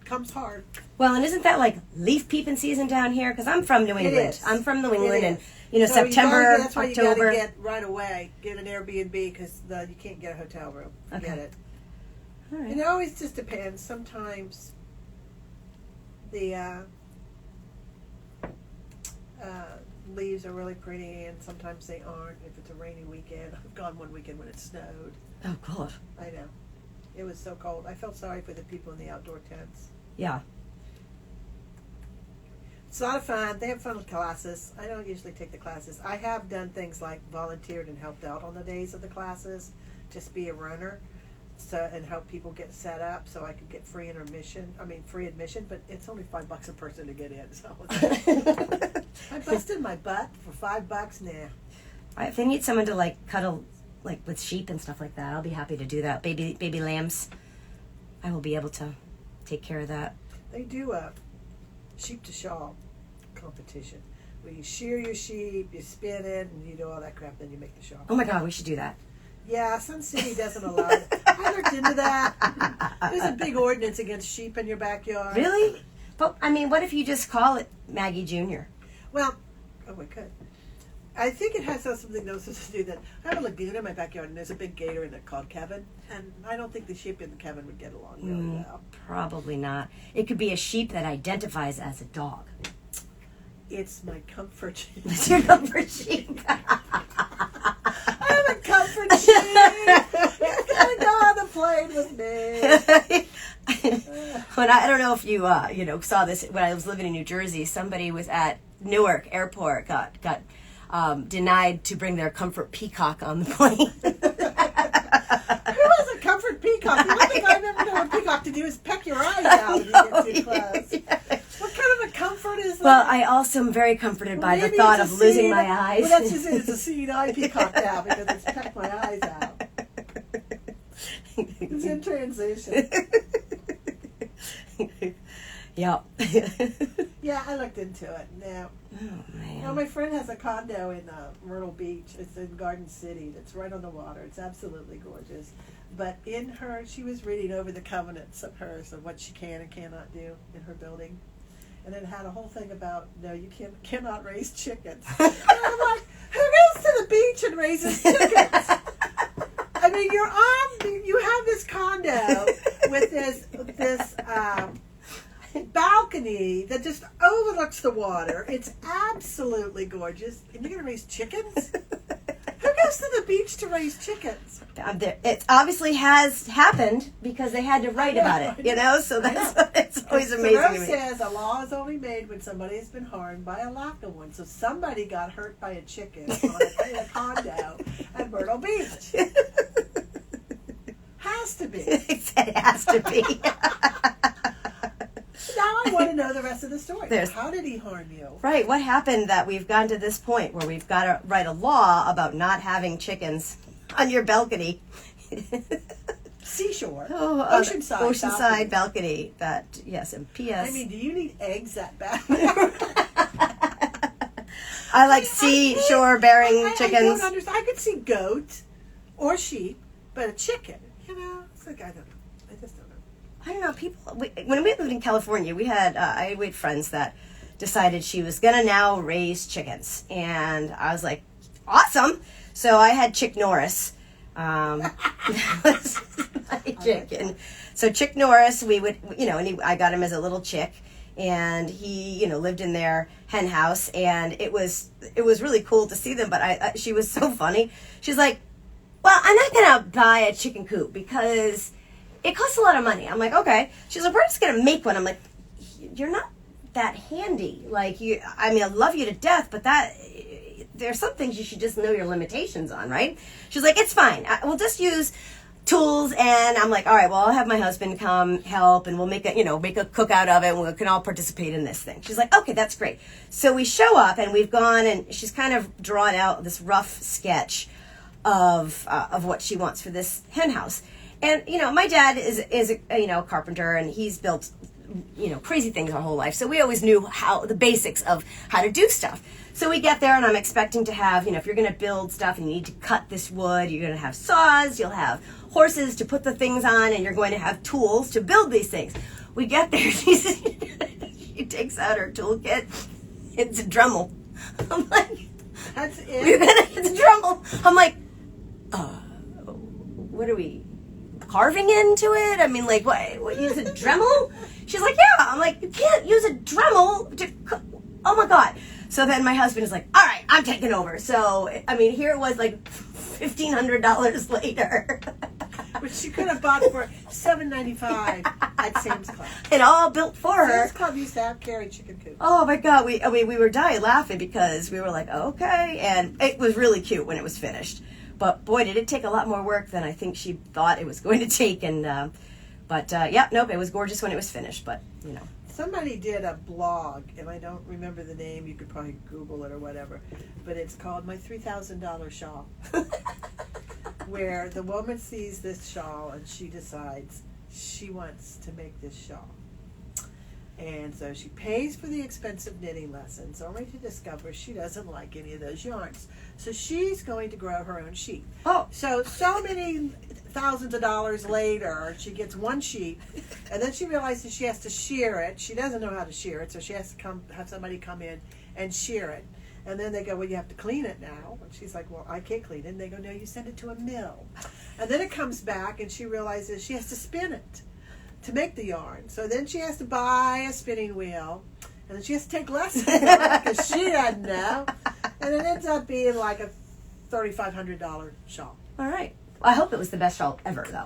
comes hard. Well, and isn't that like leaf peeping season down here? Because I'm from New England. is. I'm from New It England, and is. So September, that's why October. you got to get right away. Get an Airbnb because you can't get a hotel room. Forget Okay. it. All right. And it always just depends. Sometimes the leaves are really pretty, and sometimes they aren't. If it's a rainy weekend, I've gone one weekend when it snowed. Oh, God. I know. It was so cold. I felt sorry for the people in the outdoor tents. Yeah. It's a lot of fun. They have fun with classes. I don't usually take the classes. I have done things like volunteered and helped out on the days of the classes, just be a runner, and help people get set up so I could get free admission, but it's only $5 a person to get in. So I busted my butt for $5 now. If they need someone to like cuddle, like with sheep and stuff like that, I'll be happy to do that. Baby lambs, I will be able to take care of that. They do a sheep to shawl competition where you shear your sheep, you spin it, and you do all that crap, then you make the shawl. Oh my God, we should do that. Yeah, Sun City doesn't allow it. I looked into that. There's a big ordinance against sheep in your backyard. Really? But what if you just call it Maggie Jr.? Well, we could. I think it has something else to do that. I have a lagoon in my backyard, and there's a big gator in it called Kevin, and I don't think the sheep and Kevin would get along really well. Probably not. It could be a sheep that identifies as a dog. It's my comfort sheep. It's your comfort sheep. I'm a comfort sheep. It's gonna go on the plane with me. When I don't know if you saw this when I was living in New Jersey. Somebody was at Newark Airport got denied to bring their comfort peacock on the plane. Who has a comfort peacock? The only thing I've ever known a peacock to do is peck your eyes out if you get too close. Yes. What kind of a comfort is that? Well, I also am very comforted by the Maybe thought it's of a losing seed- my eyes. Well, that's just it. It's a seeing eye peacock now because it's pecked my eyes out. It's in transition. Yep. Yeah, I looked into it. Now, Oh, man. my friend has a condo in Myrtle Beach. It's in Garden City. It's right on the water. It's absolutely gorgeous. But in her, she was reading over the covenants of hers of what she can and cannot do in her building. And it had a whole thing about, no, you cannot raise chickens. And I'm like, who goes to the beach and raises chickens? I mean, you have this condo with this balcony that just overlooks the water. It's absolutely gorgeous. And you're going to raise chickens? Who goes to the beach to raise chickens? It obviously has happened because they had to write about it, so it's always amazing to me. Thoreau says a law is only made when somebody has been harmed by a lack of one. So somebody got hurt by a chicken in a condo at Myrtle Beach. Has to be. It has to be. Now I want to know the rest of the story. How did he harm you? Right. What happened that we've gotten to this point where we've got to write a law about not having chickens on your balcony? Seashore. Oceanside balcony. That, yes, and P.S. I mean, do you need eggs that bad? I like seashore bearing chickens. I don't understand. I could see goat or sheep, but a chicken, it's like, I don't know. I just don't know. I don't know. People, when we lived in California, I had friends that decided she was going to now raise chickens. And I was like, awesome. So I had Chick Norris. That was my chicken. So Chick Norris, we would, I got him as a little chick. And he, lived in their hen house. And it was really cool to see them. But she was so funny. She's like, well, I'm not going to buy a chicken coop because it costs a lot of money. I'm like, okay. She's like, we're just going to make one. I'm like, you're not that handy. Like, I love you to death, but there's some things you should just know your limitations on, right? She's like, it's fine. We'll just use tools. And I'm like, all right, well, I'll have my husband come help and we'll make a cookout of it and we can all participate in this thing. She's like, okay, that's great. So we show up and we've gone and she's kind of drawn out this rough sketch of what she wants for this hen house. And, my dad is a carpenter and he's built, crazy things our whole life. So we always knew the basics of how to do stuff. So we get there and I'm expecting to have, if you're going to build stuff and you need to cut this wood, you're going to have saws, you'll have horses to put the things on, and you're going to have tools to build these things. We get there, she takes out her toolkit. It's a Dremel. I'm like, that's it? It's a Dremel. I'm like, what are we carving into it? I mean, like, what use a Dremel? She's like, yeah. I'm like, you can't use a Dremel to oh my God. So then my husband is like, all right, I'm taking over. So, here it was like $1,500 later. Which she could have bought for $7.95 at Sam's Club. And all built for her. Sam's Club used to have carry chicken coops. Oh my God. We were dying laughing because we were like, okay. And it was really cute when it was finished. But boy, did it take a lot more work than I think she thought it was going to take. And, it was gorgeous when it was finished. But, Somebody did a blog, and I don't remember the name. You could probably Google it or whatever. But it's called My $3,000 Shawl. Where the woman sees this shawl and she decides she wants to make this shawl. And so she pays for the expensive knitting lessons, only to discover she doesn't like any of those yarns. So she's going to grow her own sheep. Oh. So many thousands of dollars later, she gets one sheep, and then she realizes she has to shear it. She doesn't know how to shear it, so she has to have somebody come in and shear it. And then they go, well, you have to clean it now. And she's like, well, I can't clean it. And they go, no, you send it to a mill. And then it comes back, and she realizes she has to spin it to make the yarn. So then she has to buy a spinning wheel, and then she has to take lessons because she doesn't know. And it ends up being like a $3,500 shawl. All right. Well, I hope it was the best shawl ever, though.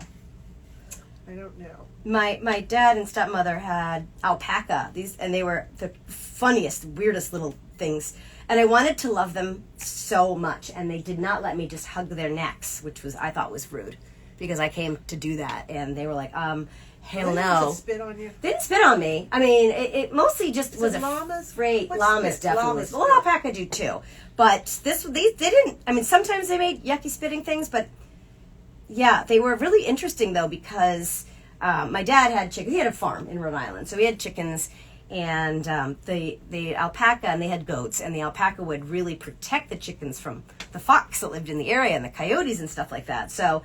I don't know. My dad and stepmother had alpaca, and they were the funniest, weirdest little things. And I wanted to love them so much, and they did not let me just hug their necks, which I thought was rude, because I came to do that, and they were like, hell no. Did they spit on you? They didn't spit on me. It mostly just was llamas? afraid. Llamas definitely. Llamas well, alpaca do too. But they didn't. Sometimes they made yucky spitting things, but yeah, they were really interesting though because my dad had chickens. He had a farm in Rhode Island, so he had chickens. And the alpaca, and they had goats, and the alpaca would really protect the chickens from the fox that lived in the area and the coyotes and stuff like that. So,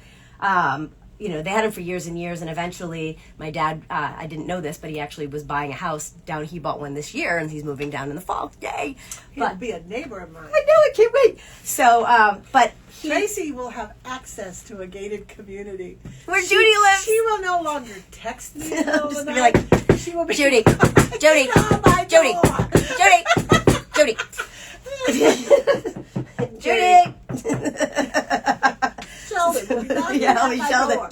they had him for years and years, and eventually my dad, I didn't know this, but he actually was buying a house down. He bought one this year, and he's moving down in the fall. Yay! He'll be a neighbor of mine. I know, I can't wait. So, but Tracy will have access to a gated community where Judi lives. She will no longer text me in the middle of the Just be night. like, She will be Judi, Judi, Judi, Judi, Judi, Sheldon. Will be knocking yeah, at I'll be my Sheldon, door.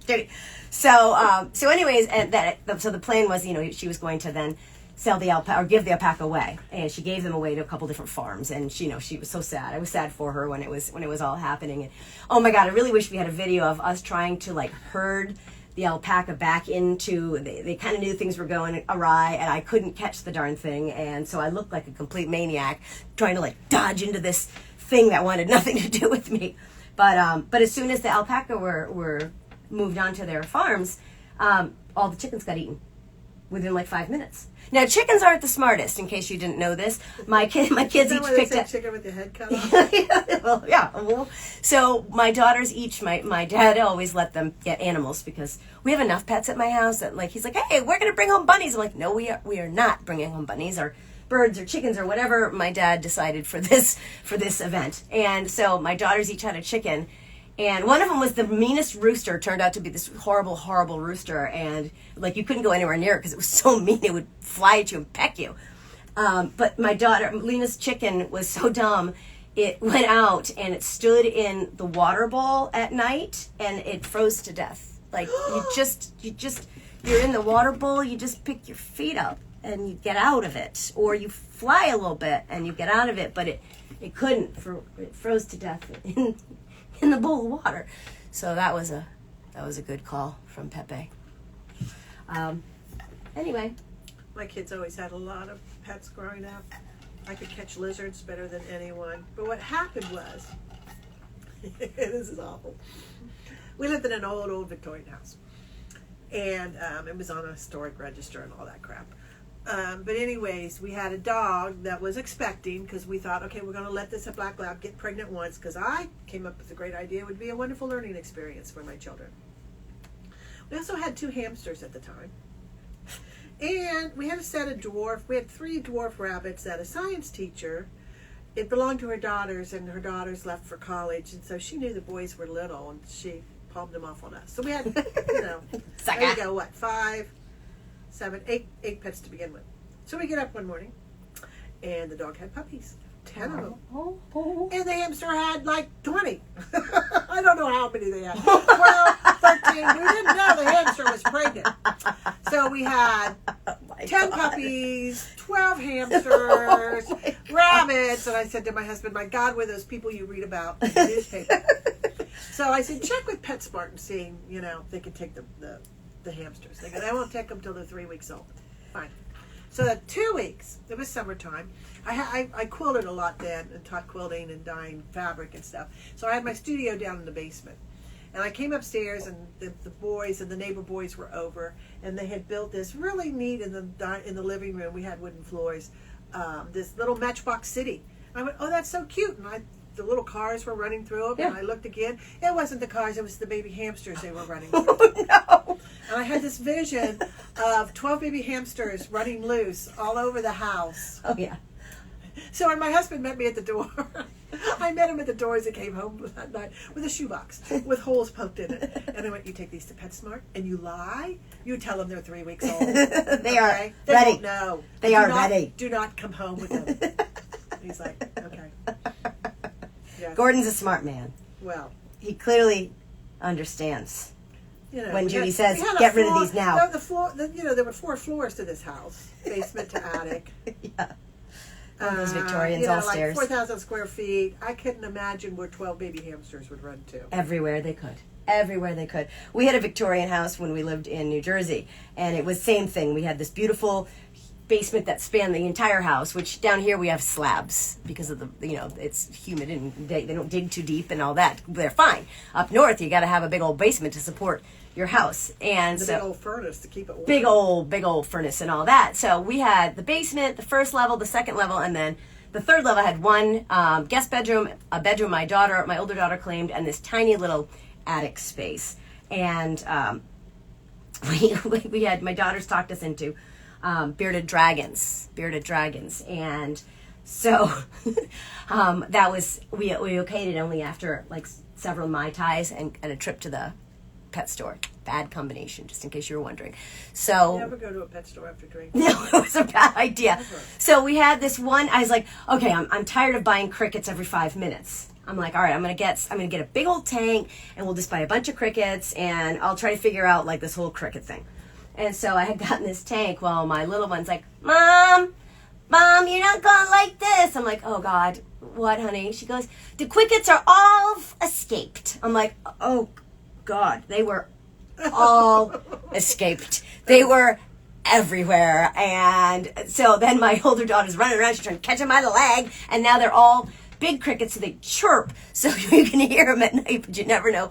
Judi. So anyways, and so the plan was, she was going to then sell the alpaca or give the alpaca away, and she gave them away to a couple different farms, and she was so sad. I was sad for her when it was all happening, and oh my God, I really wish we had a video of us trying to like herd the alpaca back into. They kind of knew things were going awry, and I couldn't catch the darn thing, and so I looked like a complete maniac trying to like dodge into this thing that wanted nothing to do with me. But as soon as the alpaca were moved on to their farms, all the chickens got eaten within like 5 minutes. Now, chickens aren't the smartest, in case you didn't know this. My kids each picked up chicken with your head cut off. well, yeah. Well, so my daughters each, my dad always let them get animals because we have enough pets at my house that like he's like, hey, we're gonna bring home bunnies. I'm like, no, we are not bringing home bunnies or birds or chickens or whatever my dad decided for this event. And so my daughters each had a chicken. And one of them was the meanest rooster. Turned out to be this horrible, horrible rooster. And, like, you couldn't go anywhere near it because it was so mean. It would fly at you and peck you. But my daughter, Lena's chicken, was so dumb. It went out and it stood in the water bowl at night and it froze to death. Like, you're in the water bowl, you just pick your feet up and you get out of it. Or you fly a little bit and you get out of it. But it couldn't. It froze to death in the bowl of water. So that was a good call from Pepe. Anyway. My kids always had a lot of pets growing up. I could catch lizards better than anyone. But what happened was, this is awful. We lived in an old Victorian house. And it was on a historic register and all that crap. But anyways, we had a dog that was expecting because we thought, okay, we're going to let this black lab get pregnant once because I came up with a great idea. It would be a wonderful learning experience for my children. We also had 2 hamsters at the time. And we had we had 3 dwarf rabbits that a science teacher, it belonged to her daughters and her daughters left for college. And so she knew the boys were little and she palmed them off on us. So we had, there you go, 5, 7, 8 pets to begin with. So we get up one morning, and the dog had puppies, 10 of them. And the hamster had like 20. I don't know how many they had. 12, 13. We didn't know the hamster was pregnant. So we had 10 puppies, 12 hamsters, rabbits. And I said to my husband, my God, were those people you read about in the newspaper. So I said, check with PetSmart and see, if they can take the hamsters. They go, I won't take them till they're 3 weeks old. Fine. So that 2 weeks, it was summertime. I quilted a lot then and taught quilting and dyeing fabric and stuff. So I had my studio down in the basement. And I came upstairs and the boys and the neighbor boys were over and they had built this really neat in the living room. We had wooden floors, this little matchbox city. I went, oh, that's so cute. And the little cars were running through them, and I looked again. It wasn't the cars, it was the baby hamsters they were running through. Oh, no. And I had this vision of 12 baby hamsters running loose all over the house. Oh, yeah. So when my husband met me at the door, I met him at the door as he came home that night with a shoebox with holes poked in it. And I went, you take these to PetSmart and you lie? You tell them they're 3 weeks old. They are ready. They won't know. They are ready. Do not come home with them. He's like, okay. Yes. Gordon's a smart man. Well, he clearly understands. When Judi says, "Get rid of these now." There were 4 floors to this house, basement to attic. Yeah. Those Victorians all stairs. Like 4,000 square feet. I couldn't imagine where 12 baby hamsters would run to. Everywhere they could. Everywhere they could. We had a Victorian house when we lived in New Jersey, and it was same thing. We had this beautiful basement that spanned the entire house, which down here we have slabs because of it's humid and they don't dig too deep and all that. They're fine. Up north, you got to have a big old basement to support your house, and big old furnace to keep it warm. Big old furnace and all that. So we had the basement, the first level, the second level, and then the third level had one guest bedroom, a bedroom my older daughter claimed, and this tiny little attic space. And we had, my daughters talked us into bearded dragons. And so that was, we okayed it only after like several Mai Tais and a trip to the pet store. Bad combination, just in case you were wondering. So Never go to a pet store after drinking. no, it was a bad idea. Never. So we had this one. I was like, okay, I'm tired of buying crickets every 5 minutes. I'm like, all right, I'm gonna get a big old tank, and we'll just buy a bunch of crickets, and I'll try to figure out like this whole cricket thing. And so I had gotten this tank. Well, my little one's like, Mom, you're not gonna like this. I'm like, oh God, what, honey? She goes, the crickets are all escaped. I'm like, oh God, they were all escaped. They were everywhere. And so then my older daughter's running around, she's trying to catch them by the leg, and now they're all big crickets, so they chirp, so you can hear them at night, but you never know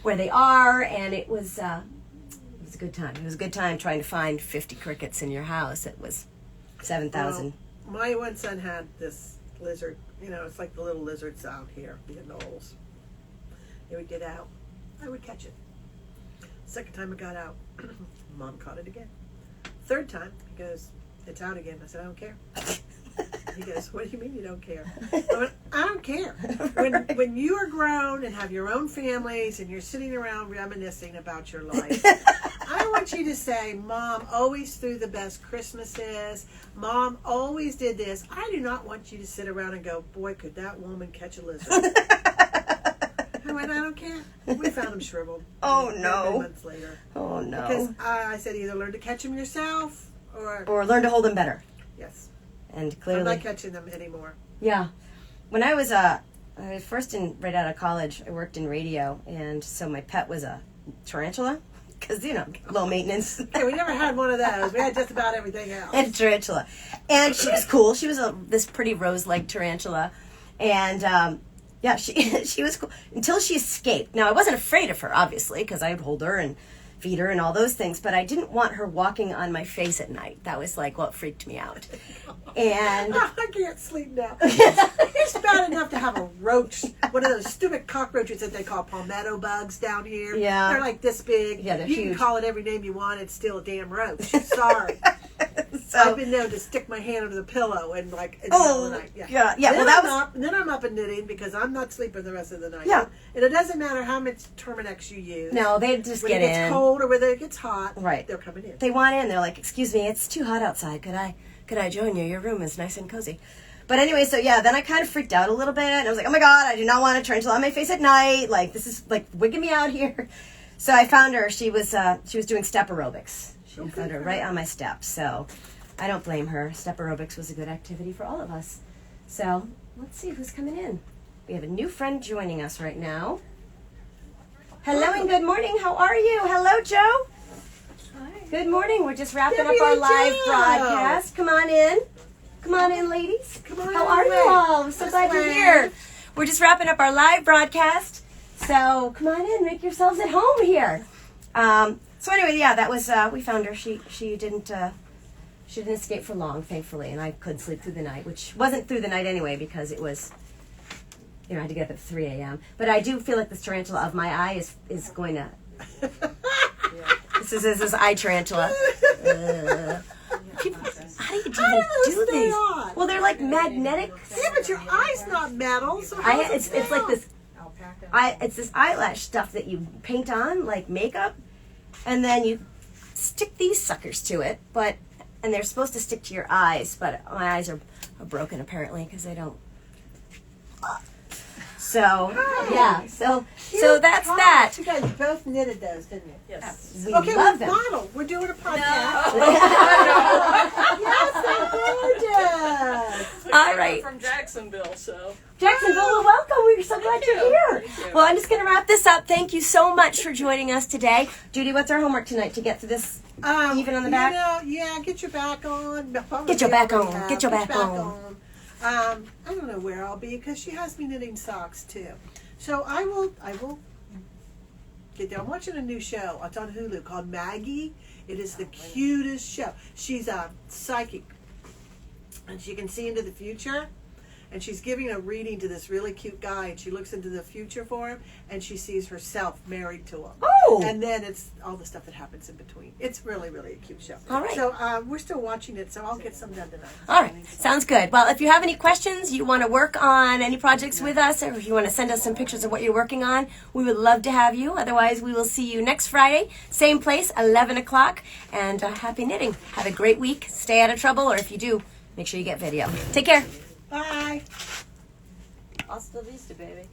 where they are. And it was a good time. It was a good time trying to find 50 crickets in your house. It was 7,000. Well, my one son had this lizard. It's like the little lizards out here, the anoles. They would get out. I would catch it. Second time it got out, Mom caught it again. Third time, he goes, it's out again. I said, I don't care. He goes, what do you mean you don't care? I went, I don't care. When you are grown and have your own families and you're sitting around reminiscing about your life, I want you to say, Mom always threw the best Christmases. Mom always did this. I do not want you to sit around and go, boy, could that woman catch a lizard. I went, I don't care. We found them shriveled. Oh, no. 3 months later. Oh, no. Because I said either learn to catch them yourself Or learn to hold them better. Yes. And clearly, I'm not catching them anymore. Yeah. When I was first right out of college, I worked in radio, and so my pet was a tarantula, because, low maintenance. Okay, we never had one of those. We had just about everything else. And a tarantula. And she was cool. She was this pretty rose-like tarantula. And, yeah, she was cool until she escaped. Now, I wasn't afraid of her, obviously, because I'd hold her and feed her and all those things, but I didn't want her walking on my face at night. That was like what freaked me out. And I can't sleep now. It's bad enough to have a roach, one of those stupid cockroaches that they call palmetto bugs down here. Yeah. They're like this big. Yeah, they're you huge. can call it every name you want. It's still a damn roach. Sorry. So, I've been known to stick my hand under the pillow and like in the middle of the night. yeah. Then Well, that I'm was up, and then I'm up and knitting because I'm not sleeping the rest of the night. Yeah. And it doesn't matter how much Terminex you use. no. They just When get it gets in. cold or whether it gets hot, Right. they're coming in. They want in. They're like, "Excuse me, it's too hot outside. Could I join you? Your room is nice and cozy." But anyway, so yeah, then I kind of freaked out a little bit. And I was like, "Oh my God, I do not want a tarantula on my face at night. Like, this is like wigging me out here." So I found her. She was doing step aerobics. I found her right on my steps. So I don't blame her. Step aerobics was a good activity for all of us. So let's see who's coming in. We have a new friend joining us right now. Hello and good morning. How are you? Hello, Joe. Hi. Good morning. We're just wrapping up Debbie our and live Joe. broadcast. Come on in. Come on in, ladies. Come on How are in. you all? I'm so This glad you're way. here. We're just wrapping up our live broadcast. So come on in. Make yourselves at home here. So anyway, yeah, that was, we found her. She didn't escape for long, thankfully, and I could sleep through the night, which wasn't through the night anyway because it was, I had to get up at 3 a.m. But I do feel like this tarantula of my eye is going to, this is eye tarantula. People, how do you How do those stay these? on? Well, they're like magnetic. Yeah, but your eye's not metal, so It's like this. It's this eyelash stuff that you paint on like makeup, and then you stick these suckers to it. And they're supposed to stick to your eyes, but my eyes are broken apparently because they don't. So yeah, so that's that. You guys both knitted those, didn't you? Yes. We Okay, love we're them. model. We're doing a podcast. Yes, they're gorgeous. All right. From Jacksonville, so. Jacksonville, well, welcome. We're so glad you're here. Thank you. Well, I'm just going to wrap this up. Thank you so much for joining us today. Judy, what's our homework tonight to get through this? Even on the back? Get your back on. Get your back on. Get your back on. I don't know where I'll be because she has me knitting socks too. So I will get there. I'm watching a new show. It's on Hulu called Maggie. It is the cutest show. She's a psychic, and she can see into the future. And she's giving a reading to this really cute guy, and she looks into the future for him, and she sees herself married to him. Oh, Oh. And then it's all the stuff that happens in between. It's really, really a cute show. All right. So we're still watching it, so I'll get some done tonight. All right, sounds good. Well, if you have any questions, you want to work on any projects with us, or if you want to send us some pictures of what you're working on, we would love to have you. Otherwise, we will see you next Friday, same place, 11 o'clock. And happy knitting. Have a great week. Stay out of trouble, or if you do, make sure you get video. Take care. Bye. Hasta la vista, baby.